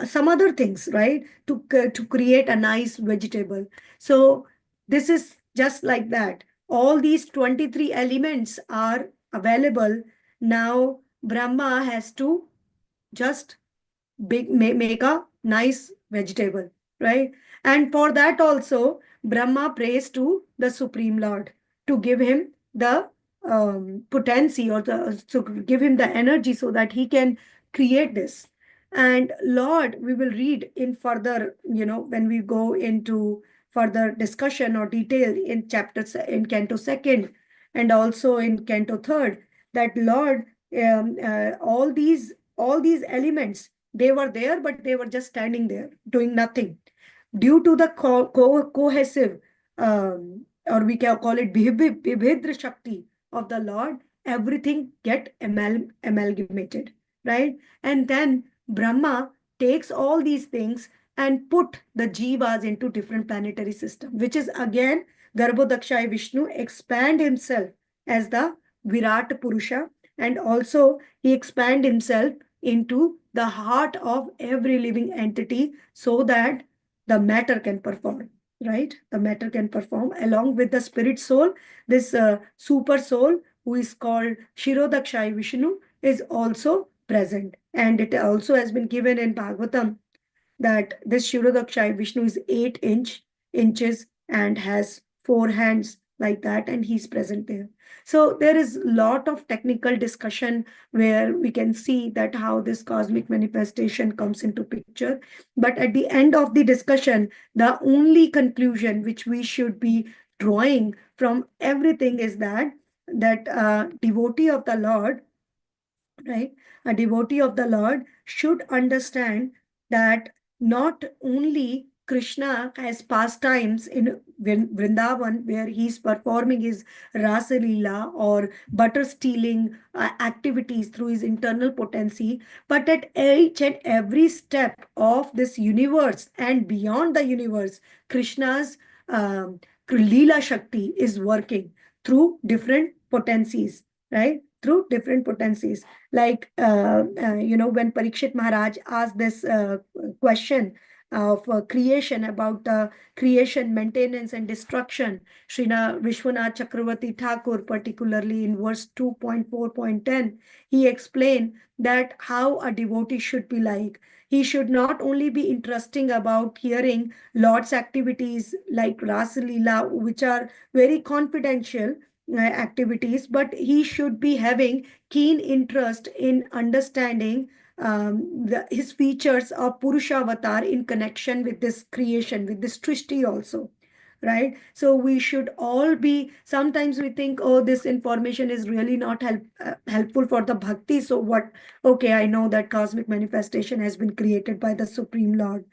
some other things, right? To create a nice vegetable. So this is just like that. All these 23 elements are available. Now Brahma has to just make a nice vegetable, right? And for that also, Brahma prays to the Supreme Lord to give him the potency, or to give him the energy so that he can create this. And Lord, we will read in further, when we go into further discussion or detail in in Canto 2nd and also in Canto 3rd, that Lord, all these elements, they were there, but they were just standing there doing nothing. Due to the cohesive, or we can call it Vibhidra Shakti of the Lord, everything get amalgamated, right? And then Brahma takes all these things and put the jivas into different planetary system, which is again Garbhodakshaya Vishnu expand himself as the Virat Purusha, and also he expand himself into the heart of every living entity so that the matter can perform, right? The matter can perform along with the spirit soul. This super soul, who is called Shirodakshaya Vishnu, is also present. And it also has been given in Bhagavatam that this Shirodakshaya Vishnu is 8 inches and has 4 hands like that, and he's present there. So there is a lot of technical discussion where we can see that how this cosmic manifestation comes into picture. But at the end of the discussion, the only conclusion which we should be drawing from everything is that devotee of the Lord, right? A devotee of the Lord should understand that not only Krishna has pastimes in Vrindavan, where he's performing his Rasa Leela or butter stealing activities through his internal potency, but at each and every step of this universe and beyond the universe, Krishna's Leela Shakti is working through different potencies, right? Through different potencies. Like, when Parikshit Maharaj asked this question of creation, about creation, maintenance, and destruction, Srina Vishwanath Chakravarti Thakur, particularly in verse 2.4.10, he explained that how a devotee should be like. He should not only be interesting about hearing Lord's activities like Rasa Leela, which are very confidential, activities, but he should be having keen interest in understanding his features of Purusha avatar in connection with this creation, with this Trishti also, right? So we should all be, sometimes we think, oh, this information is really not helpful for the bhakti. So what? Okay, I know that cosmic manifestation has been created by the Supreme Lord.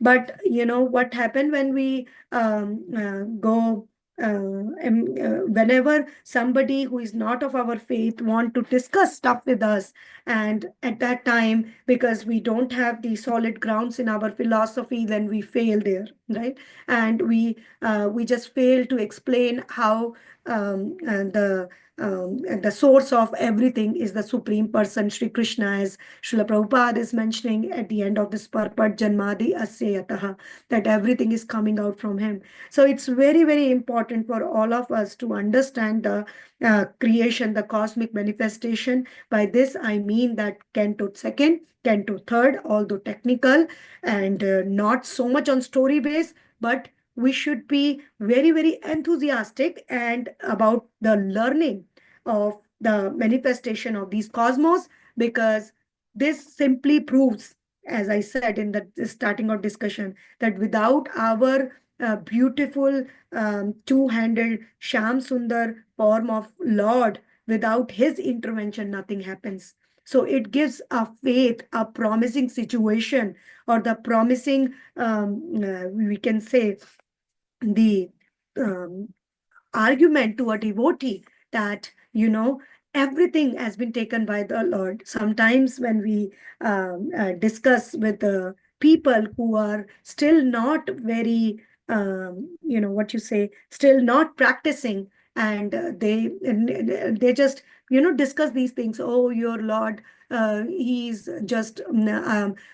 But what happened when we go whenever somebody who is not of our faith want to discuss stuff with us, and at that time, because we don't have the solid grounds in our philosophy, then we fail there, right? And we just fail to explain how the source of everything is the Supreme Person, Sri Krishna, as Srila Prabhupada is mentioning at the end of this Parpat Janmadi Asya Yataha, that everything is coming out from him. So it's very, very important for all of us to understand the creation, the cosmic manifestation. By this, I mean that Canto 2nd, Canto 3rd, although technical and not so much on story base, but we should be very, very enthusiastic and about the learning of the manifestation of these cosmos, because this simply proves, as I said in the starting of discussion, that without our beautiful two-handed Sham Sundar form of Lord, without his intervention, nothing happens. So it gives a faith, a promising situation, or the promising, we can say, the um, argument to a devotee that everything has been taken by the Lord. Sometimes when we discuss with the people who are still not very what you say, still not practicing, and they just discuss these things. Oh, your Lord, he's just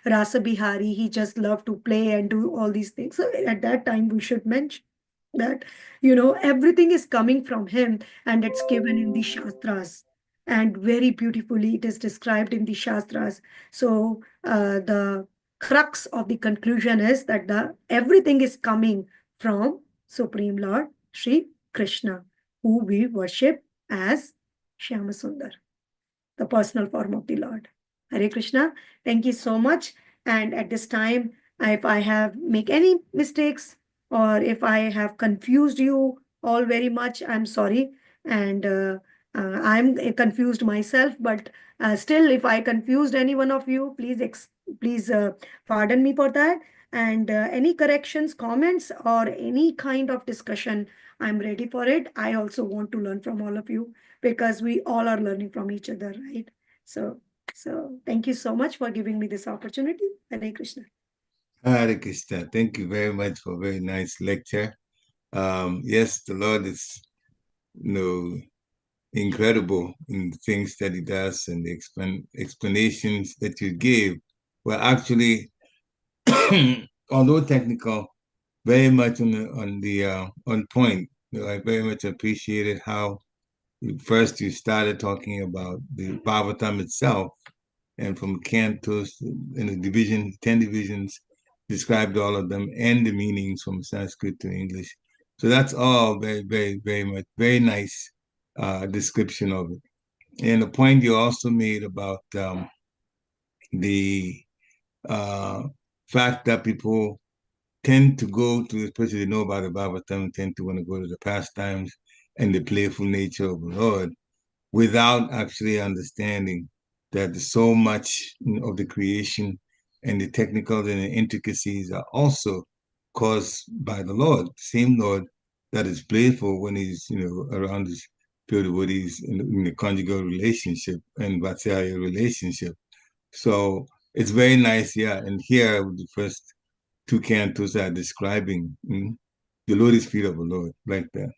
rasa bihari, he just love to play and do all these things. So at that time we should mention that everything is coming from him, and it's given in the Shastras, and very beautifully it is described in the Shastras. So the crux of the conclusion is that the everything is coming from Supreme Lord Sri Krishna, who we worship as Shyamasundar, the personal form of the Lord. Hare Krishna. Thank you so much. And at this time, if I have make any mistakes, or if I have confused you all very much, I'm sorry. And I'm confused myself, but still, if I confused any one of you, please pardon me for that. And any corrections, comments, or any kind of discussion, I'm ready for it. I also want to learn from all of you, because we all are learning from each other, right? So thank you so much for giving me this opportunity. Hare Krishna. Hare Krishna. Thank you very much for a very nice lecture. Yes, the Lord is, incredible in the things that he does, and the explanations that you gave were actually, although technical, very much on point. I very much appreciated how first you started talking about the Bhagavatam itself, and from cantos in the division, 10 divisions, described all of them and the meanings from Sanskrit to English. So that's all very, very, very much, very nice description of it. And the point you also made about the uh, fact that people tend to go to, especially they know about the Bhagavatam, tend to want to go to the pastimes and the playful nature of the Lord without actually understanding that so much of the creation and the technical and the intricacies are also caused by the Lord, the same Lord that is playful when he's, around his pure devotees in the conjugal relationship and Vatsalya relationship. So it's very nice, yeah. And here, the first two cantos are describing the lotus feet of the Lord, like that.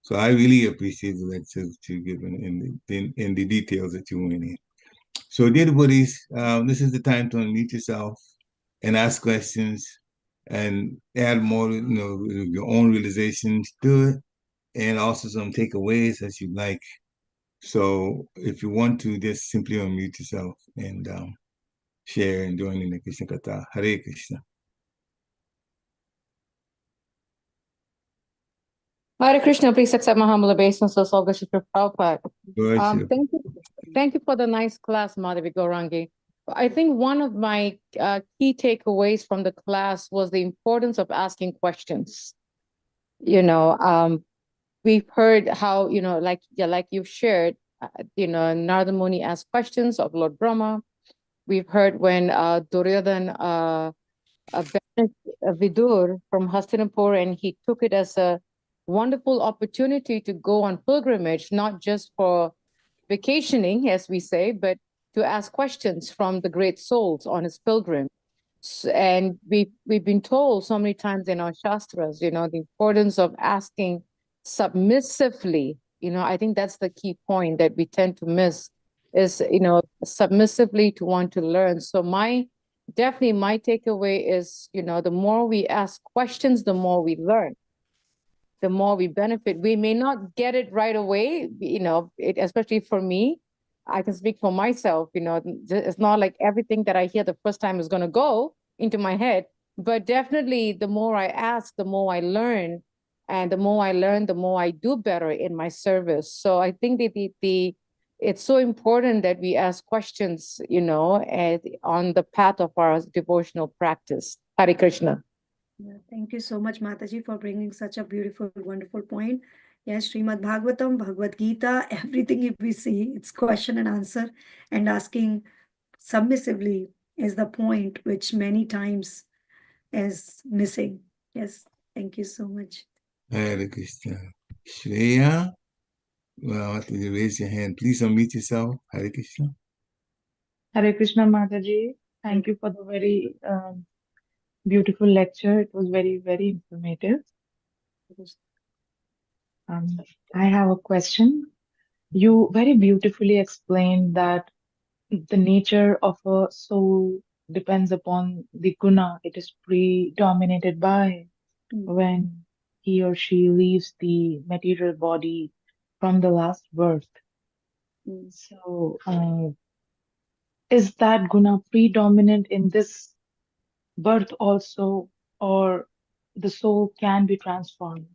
So I really appreciate the lectures that you've given and the details that you went in. So, dear devotees, this is the time to unmute yourself and ask questions and add more, your own realizations to it, and also some takeaways as you like. So, if you want to, just simply unmute yourself and share and join in the Krishna Katha. Hare Krishna. Hare Krishna, please accept my humble obeisance, all worship of Prabhupada. Worship. Thank you for the nice class, Madhavi Gaurangi. I think one of my key takeaways from the class was the importance of asking questions. We've heard how, like you've shared, Narada Muni asked questions of Lord Brahma. We've heard when Duryodhan banished Vidur from Hastinapur, and he took it as a wonderful opportunity to go on pilgrimage, not just for vacationing, as we say, but to ask questions from the great souls on his pilgrim. And we've been told so many times in our shastras, the importance of asking submissively. I think that's the key point that we tend to miss is, submissively to want to learn. So definitely my takeaway is, the more we ask questions, the more we learn, the more we benefit. We may not get it right away, especially for me. I can speak for myself, it's not like everything that I hear the first time is going to go into my head, but definitely the more I ask, the more I learn. And the more I learn, the more I do better in my service. So I think that it's so important that we ask questions, on the path of our devotional practice. Hare Krishna. Yeah, thank you so much, Mataji, for bringing such a beautiful, wonderful point. Yes, Srimad Bhagavatam, Bhagavad Gita, everything if we see, it's question and answer, and asking submissively is the point which many times is missing. Yes, thank you so much. Hare Krishna. Shreya, well, I want you to raise your hand. Please unmute yourself. Hare Krishna. Hare Krishna Mataji, thank you for the very beautiful lecture. It was very, very informative. I have a question. You very beautifully explained that the nature of a soul depends upon the guna it is predominated by when he or she leaves the material body from the last birth. So, is that guna predominant in this birth also, or the soul can be transformed?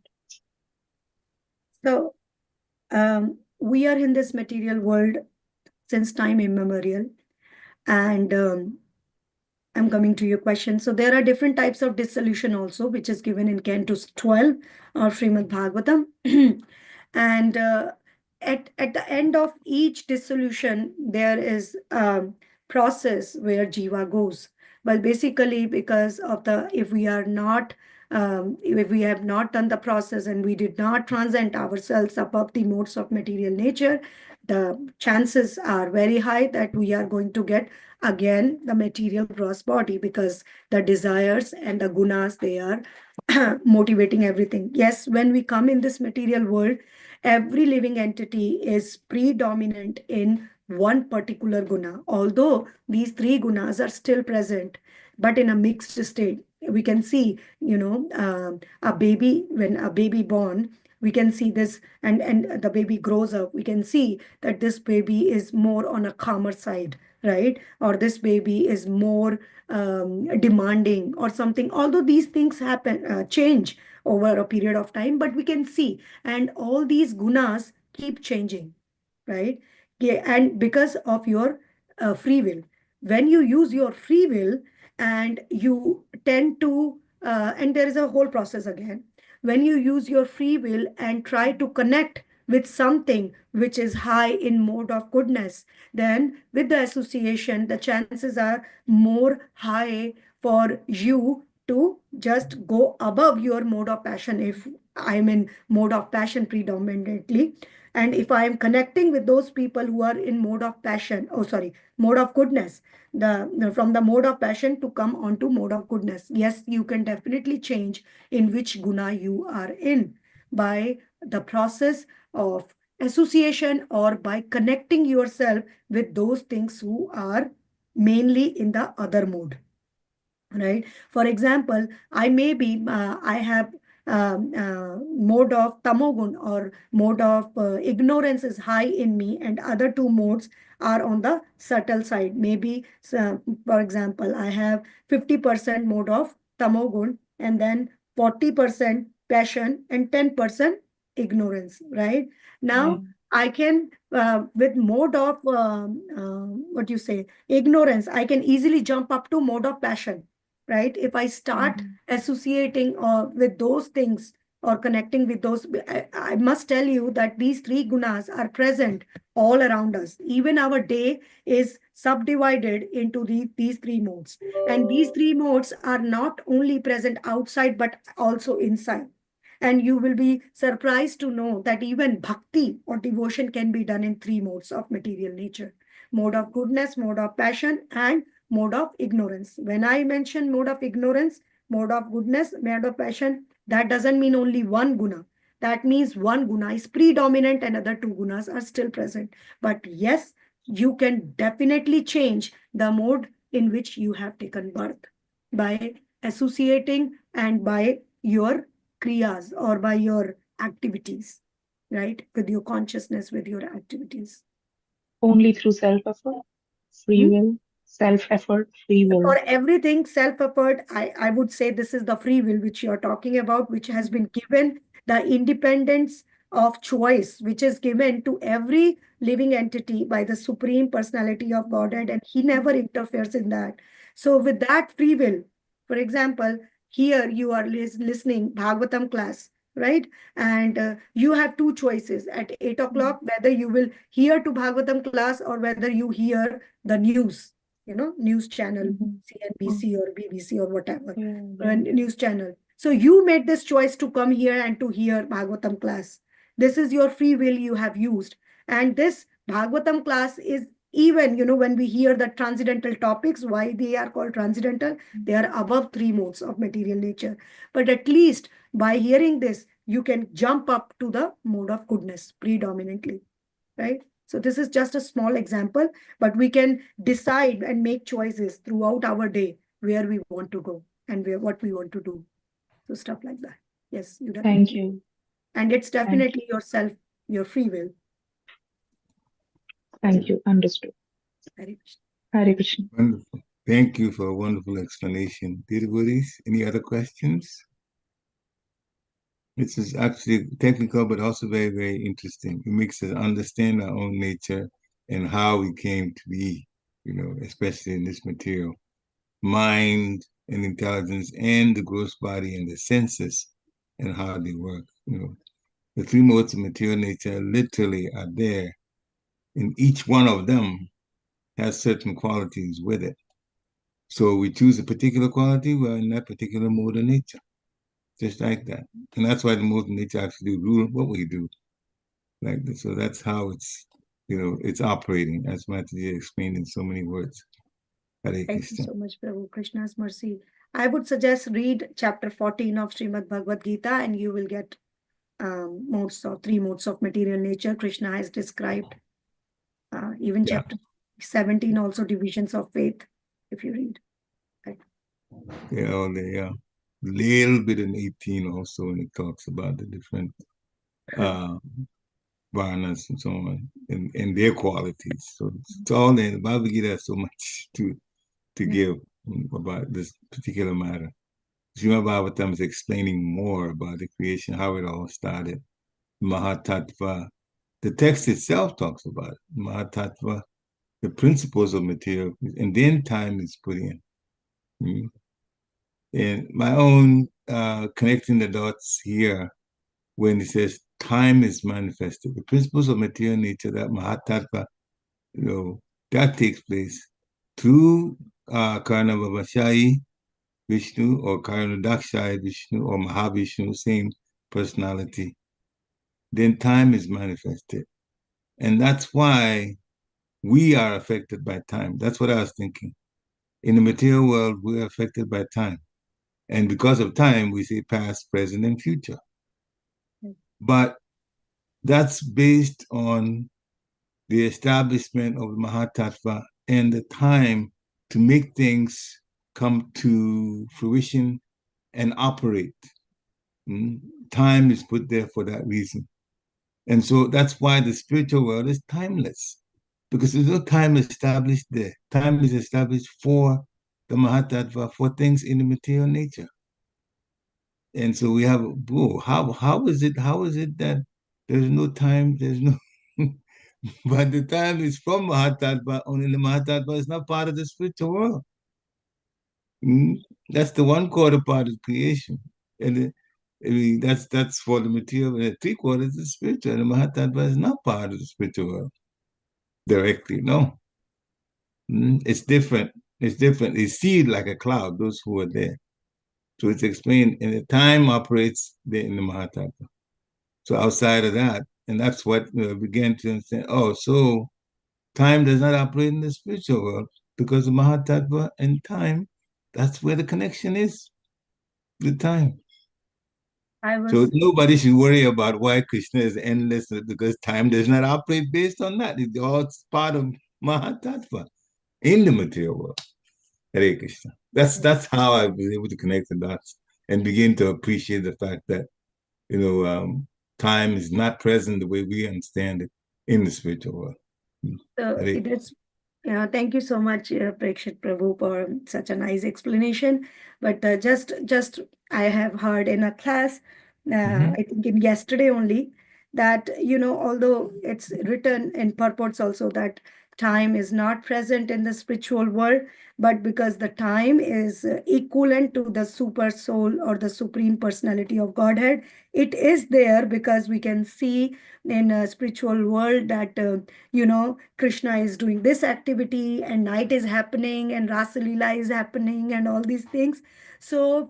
So, we are in this material world since time immemorial, and I'm coming to your question. So there are different types of dissolution also, which is given in Canto 12 of Srimad Bhagavatam. And at the end of each dissolution, there is a process where Jiva goes. But basically, because of if we have not done the process and we did not transcend ourselves above the modes of material nature, the chances are very high that we are going to get again the material gross body, because the desires and the gunas, they are motivating everything. Yes, when we come in this material world, every living entity is predominant in one particular guna, although these three gunas are still present, but in a mixed state. We can see, a baby, when a baby born, we can see this, and the baby grows up, we can see that this baby is more on a calmer side, right? Or this baby is more demanding or something. Although these things change over a period of time, but we can see, and all these gunas keep changing, right? Yeah, and because of your free will, when you use your free will, and you tend to, and there is a whole process again, when you use your free will and try to connect with something which is high in mode of goodness, then with the association, the chances are more high for you to just go above your mode of passion. If I'm in mode of passion predominantly, and if I am connecting with those people who are in mode of passion, oh sorry, mode of goodness, from the mode of passion to come onto mode of goodness, yes, you can definitely change in which guna you are in by the process of association, or by connecting yourself with those things who are mainly in the other mode, right? For example, I have mode of tamogun, or mode of ignorance is high in me, and other two modes are on the subtle side. Maybe, for example, I have 50% mode of tamogun, and then 40% passion, and 10% ignorance, right? Yeah. Now, I can, with mode of, what you say, ignorance, I can easily jump up to mode of passion, right? If I start Mhm. associating with those things or connecting with those, I must tell you that these three gunas are present all around us. Even our day is subdivided into these three modes. And these three modes are not only present outside, but also inside. And you will be surprised to know that even bhakti or devotion can be done in three modes of material nature: mode of goodness, mode of passion, and mode of ignorance. When I mention mode of ignorance, mode of goodness, mode of passion, that doesn't mean only one guna. That means one guna is predominant and other two gunas are still present. But yes, you can definitely change the mode in which you have taken birth by associating and by your kriyas or by your activities, right? With your consciousness, with your activities. Only through self-effort, free Hmm? will, self-effort, free For will. everything self-effort, I would say this is the free will which you're talking about, which has been given the independence of choice, which is given to every living entity by the Supreme Personality of Godhead, and He never interferes in that. So, with that free will, for example, here you are listening Bhagavatam class, right? And you have two choices at 8 o'clock, whether you will hear to Bhagavatam class or whether you hear the news, news channel, Mhm. Oh, CNBC or BBC or whatever, yeah, yeah. news channel. So you made this choice to come here and to hear Bhagavatam class. This is your free will you have used. And this Bhagavatam class is, even, when we hear the transcendental topics, why they are called transcendental, they are above three modes of material nature. But at least by hearing this, you can jump up to the mode of goodness predominantly, right? So this is just a small example, but we can decide and make choices throughout our day where we want to go and what we want to do. So stuff like that. Yes, you Thank definitely. you. And it's Thank you. definitely yourself, your free will. Thank you. Understood. Very much. Hare Krishna. Wonderful. Thank you for a wonderful explanation. Devotees, any other questions? This is actually technical, but also very, very interesting. It makes us understand our own nature and how we came to be, especially in this material. Mind and intelligence and the gross body and the senses and how they work. The three modes of material nature literally are there, and each one of them has certain qualities with it. So we choose a particular quality, we're in that particular mode of nature, just like that. And that's why the mode of nature actually rule what we do. Like this. So that's how it's operating, as Mataji explained in so many words. Hare Thank you Krishna. so much, Prabhu. Krishna's mercy. I would suggest read chapter 14 of Srimad Bhagavad Gita and you will get three modes of material nature Krishna has described. Even Yeah. chapter 17 also divisions of faith, if you read. Right. Yeah, all there, yeah. A little bit in 18 also when it talks about the different uh varnas and so on and their qualities. So it's all there. The Bhagavad Gita has so much to give about this particular matter. Srimad Bhagavatam is explaining more about the creation, how it all started. Mahatattva. The text itself talks about it. Mahatattva, the principles of material, and then time is put in. Mm. And my own connecting the dots here when it says time is manifested, the principles of material nature, that Mahatattva, that takes place through Karnavamashai Vishnu or Karnadakshai Vishnu or Mahavishnu, same personality. Then time is manifested. And that's why we are affected by time. That's what I was thinking. In the material world, we're affected by time. And because of time, we say past, present, and future. But that's based on the establishment of Mahatattva and the time to make things come to fruition and operate. Time is put there for that reason. And so that's why the spiritual world is timeless, because there's no time established there. Time is established for the Mahatattva, for things in the material nature. And so we have, whoa, how is it that there's no time, there's no but the time is from Mahatattva, only the Mahatattva is not part of the spiritual world. Mm? That's the 1/4 part of creation. And I mean that's for the material, and the 3/4 is spiritual. And the Mahatattva is not part of the spiritual world directly, no. It's different. It's different. They see it like a cloud, those who are there. So it's explained, and the time operates there in the Mahatattva. So outside of that, and that's what began to understand. Oh, so time does not operate in the spiritual world because of Mahatattva and time. That's where the connection is, the time. I So was nobody should worry about why Krishna is endless because time does not operate based on that. It's all part of Mahatattva in the material world. Hare Krishna. That's how I was able to connect the dots and begin to appreciate the fact that time is not present the way we understand it in the spiritual world. Hare it is. Yeah, thank you so much, Prekshit Prabhu, for such a nice explanation. But just I have heard in a class, Mhm. I think in yesterday only, that although it's written in purports also that time is not present in the spiritual world, but because the time is equivalent to the super soul or the supreme personality of Godhead, it is there because we can see in a spiritual world that Krishna is doing this activity and night is happening and Rasa Leela is happening and all these things. So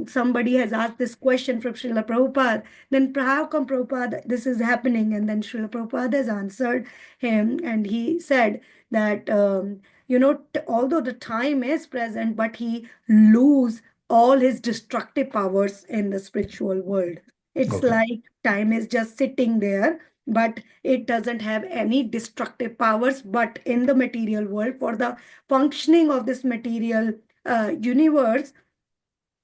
somebody has asked this question from Srila Prabhupada, then how come Prabhupada this is happening? And then Srila Prabhupada has answered him and he said that, although the time is present, but he lose all his destructive powers in the spiritual world. It's Okay. like time is just sitting there, but it doesn't have any destructive powers. But in the material world, for the functioning of this material universe,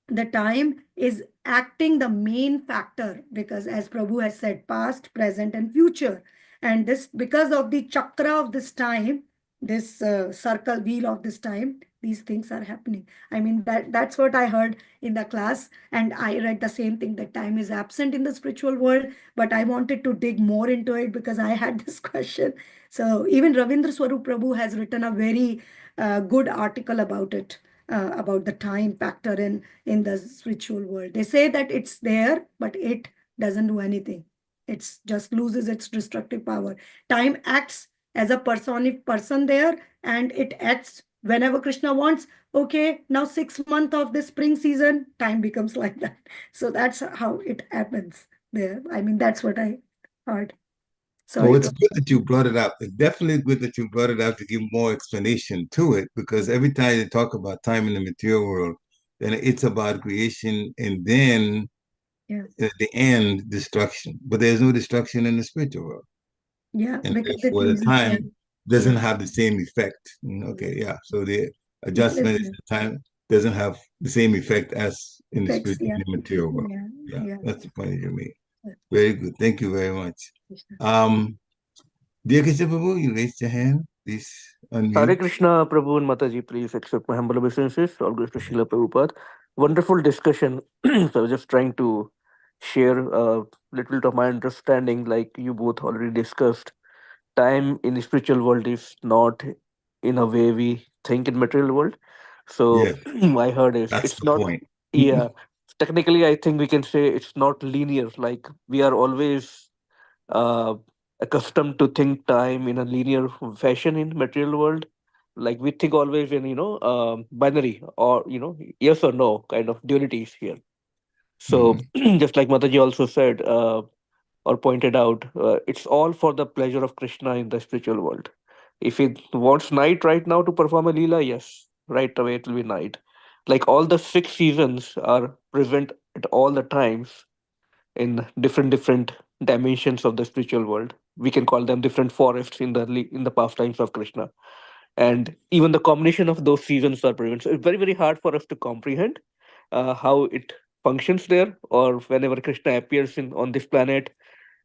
the time is acting the main factor because, as Prabhu has said, past, present, and future. And this, because of the chakra of this time, this circle wheel of this time, these things are happening. I mean, that's what I heard in the class, and I read the same thing that time is absent in the spiritual world. But I wanted to dig more into it because I had this question. So even Ravindra Swarup Prabhu has written a very good article about the time factor in the spiritual world. They say that it's there, but it doesn't do anything. It's just loses its destructive power. Time acts as a person there, and it acts whenever Krishna wants. Okay, now 6 months of the spring season, time becomes like that. So that's how it happens there. I mean, that's what I heard. Oh, Sorry, it's good that you brought it up. It's definitely good that you brought it up to give more explanation to it, because every time you talk about time in the material world, then it's about creation and then yeah, at the end destruction. But there's no destruction in the spiritual world, yeah, and because it therefore the loses time doesn't yeah, have the same effect. Okay, yeah. So the because adjustment is the time doesn't have the same effect as in the effects, spirit in yeah, the material world. yeah, Yeah, yeah. that's the point you made. Very good. Thank you very much. Krishna. Dear Krishna Prabhu, you raised your hand. Please Hare unmute. Krishna, Prabhu and Mataji, please accept my humble obeisances. All goes to Srila Prabhupada. Wonderful discussion. So I was just trying to share a little bit of my understanding, like you both already discussed. Time in the spiritual world is not in a way we think in material world. So Yes, I heard is that's it's the not. point. Yeah, technically I think we can say it's not linear. Like we are always uh, accustomed to think time in a linear fashion in material world. Like we think always in binary, or yes or no kind of dualities here. So Mhm. just like Mataji also said, or pointed out, it's all for the pleasure of Krishna in the spiritual world. If he wants night right now to perform a Leela, yes, right away it will be night. Like all the 6 seasons are present at all the times in different dimensions of the spiritual world. We can call them different forests in the pastimes of Krishna, and even the combination of those seasons are present. So it's very hard for us to comprehend how it functions there, or whenever Krishna appears in on this planet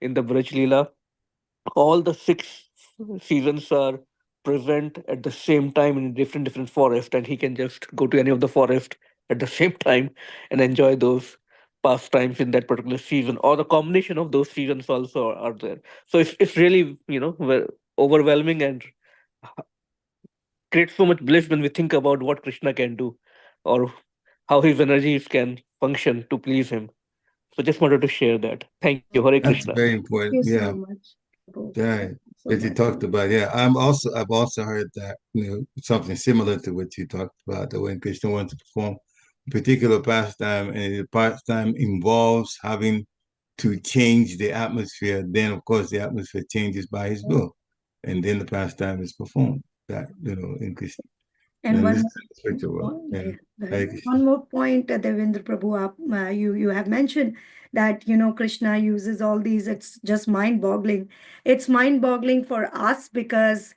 in the Braj Leela, all the 6 seasons are present at the same time in different forest, and he can just go to any of the forest at the same time and enjoy those pastimes in that particular season, or the combination of those seasons also are there. So it's really, overwhelming and creates so much bliss when we think about what Krishna can do, or how his energies can function to please him. So just wanted to share that. Thank you. Hare That's Krishna. very Thank important. you Yeah. so much, Prabhu. Yeah, Thank you so that you much. talked about. Yeah, I've also heard that, something similar to what you talked about, that when Krishna wants to perform a particular pastime and the pastime involves having to change the atmosphere, then of course the atmosphere changes by his will. And then the pastime is performed. That, in Krishna. And And this one is more, the spiritual world. yeah, Yeah. right. Hare Krishna. One more point, Devendra Prabhu, you have mentioned that Krishna uses all these. It's just mind-boggling. It's mind-boggling for us because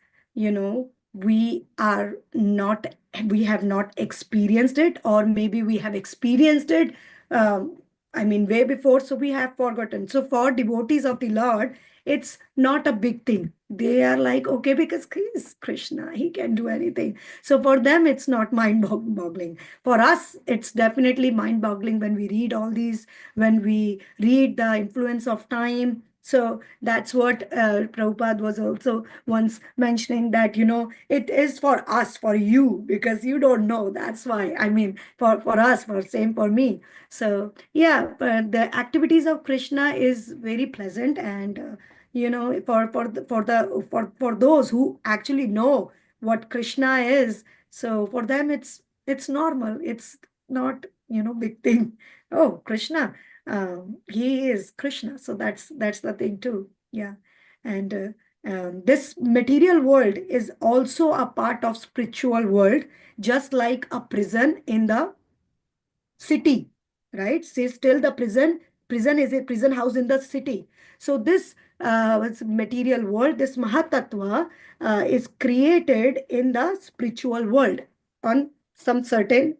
we are not, we have not experienced it, or maybe we have experienced it. Um, I mean, way before, so we have forgotten. So for devotees of the Lord, it's not a big thing. They are like, okay, because he's Krishna, he can do anything. So for them, it's not mind-boggling. For us, it's definitely mind-boggling when we read all these, when we read the influence of time. So that's what Prabhupada was also once mentioning, that, it is for us, for you, because you don't know. That's why, I mean, for us, for same for me. So yeah, the activities of Krishna is very pleasant, and for those who actually know what Krishna is, so for them it's normal. It's not big thing. Oh, Krishna, he is Krishna. So that's the thing too. Yeah, and this material world is also a part of spiritual world, just like a prison in the city, right? See, still the prison is a prison house in the city. So this material world, this Mahatattva, is created in the spiritual world on some certain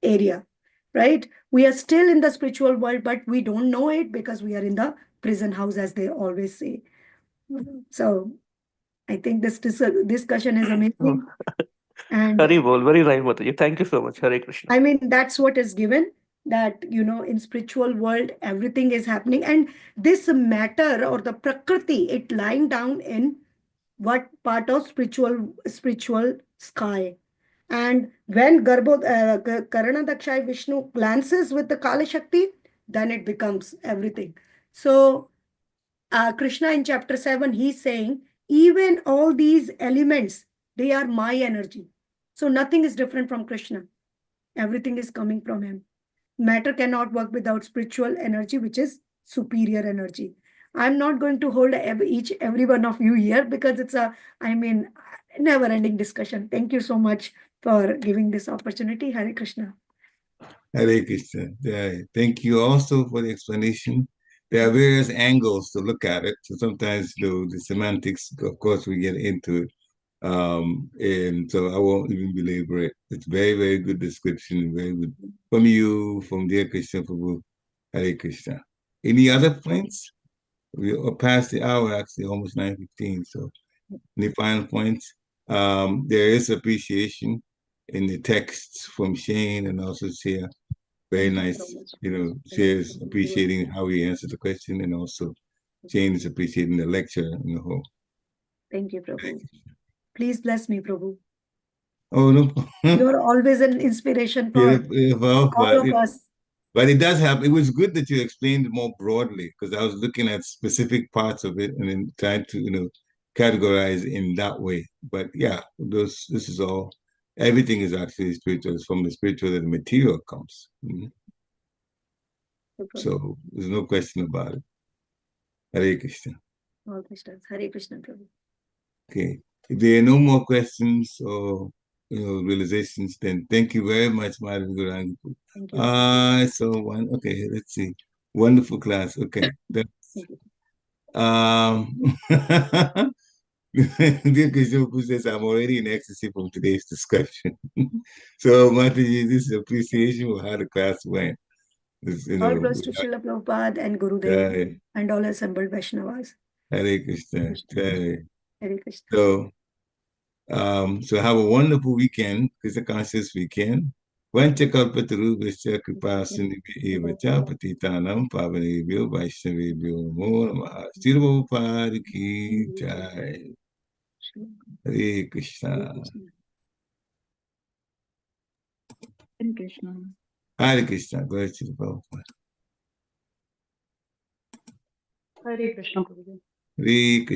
area, right? We are still in the spiritual world, but we don't know it because we are in the prison house, as they always say. So I think this discussion is Oh, amazing. And Hari Bol, very right, Mataji. Thank you so much. Hare Krishna. I mean, that's what is given, that, in spiritual world, everything is happening. And this matter or the Prakriti, it lying down in what part of spiritual sky. And when Karana Dakshai Vishnu glances with the Kala Shakti, then it becomes everything. So Krishna in chapter 7, he's saying, even all these elements, they are my energy. So nothing is different from Krishna. Everything is coming from him. Matter cannot work without spiritual energy, which is superior energy. I'm not going to hold every one of you here, because it's I mean, never ending discussion. Thank you so much for giving this opportunity. Hare Krishna. Hare Krishna. Yeah. Thank you also for the explanation. There are various angles to look at it. So sometimes the semantics, of course, we get into it. And so I won't even belabor it. It's very, very good description, very good from you, from dear Krishna Prabhu. Hare Krishna. Any other points? We are past the hour, actually, almost 9:15. So any final points? There is appreciation in the texts from Shane and also Sia. Very Thank you nice, so much. Sia's appreciating how we answered the question, and also Shane is appreciating the lecture in the whole. Thank you, Prabhu. Please bless me, Prabhu. Oh, no. You're always an inspiration for Well, all of us. but it does have, it was good that you explained it more broadly, because I was looking at specific parts of it and then trying to, categorize in that way. But yeah, this is all, everything is actually spiritual. It's from the spiritual that the material comes. So there's no question about it. Hare Krishna. All Krishnas. Hare Krishna, Prabhu. Okay. If there are no more questions or realizations, then thank you very much, Madhavi Gaurangi. Thank you. So one, okay, let's see. Wonderful class. Okay. Thank you. Um, Dear Krishna says, I'm already in ecstasy from today's discussion. So, Mataji, this is appreciation of how the class went. This, All glories to Srila Prabhupada and Gurudev and all assembled Vaishnavas. Hare Krishna. Hare Krishna. So have a wonderful weekend, Krishna conscious weekend. Vanchakalpatarubhascha kripasindhubhyo eva cha patitanam pavanebhyo vaishnavebhyo namo namaha. Srila Prabhupada ki jai. Hare Krishna. Hare Krishna. Hare Krishna. Go ahead, Srila Prabhupada. Hare Krishna, Guruji. Hare Krishna.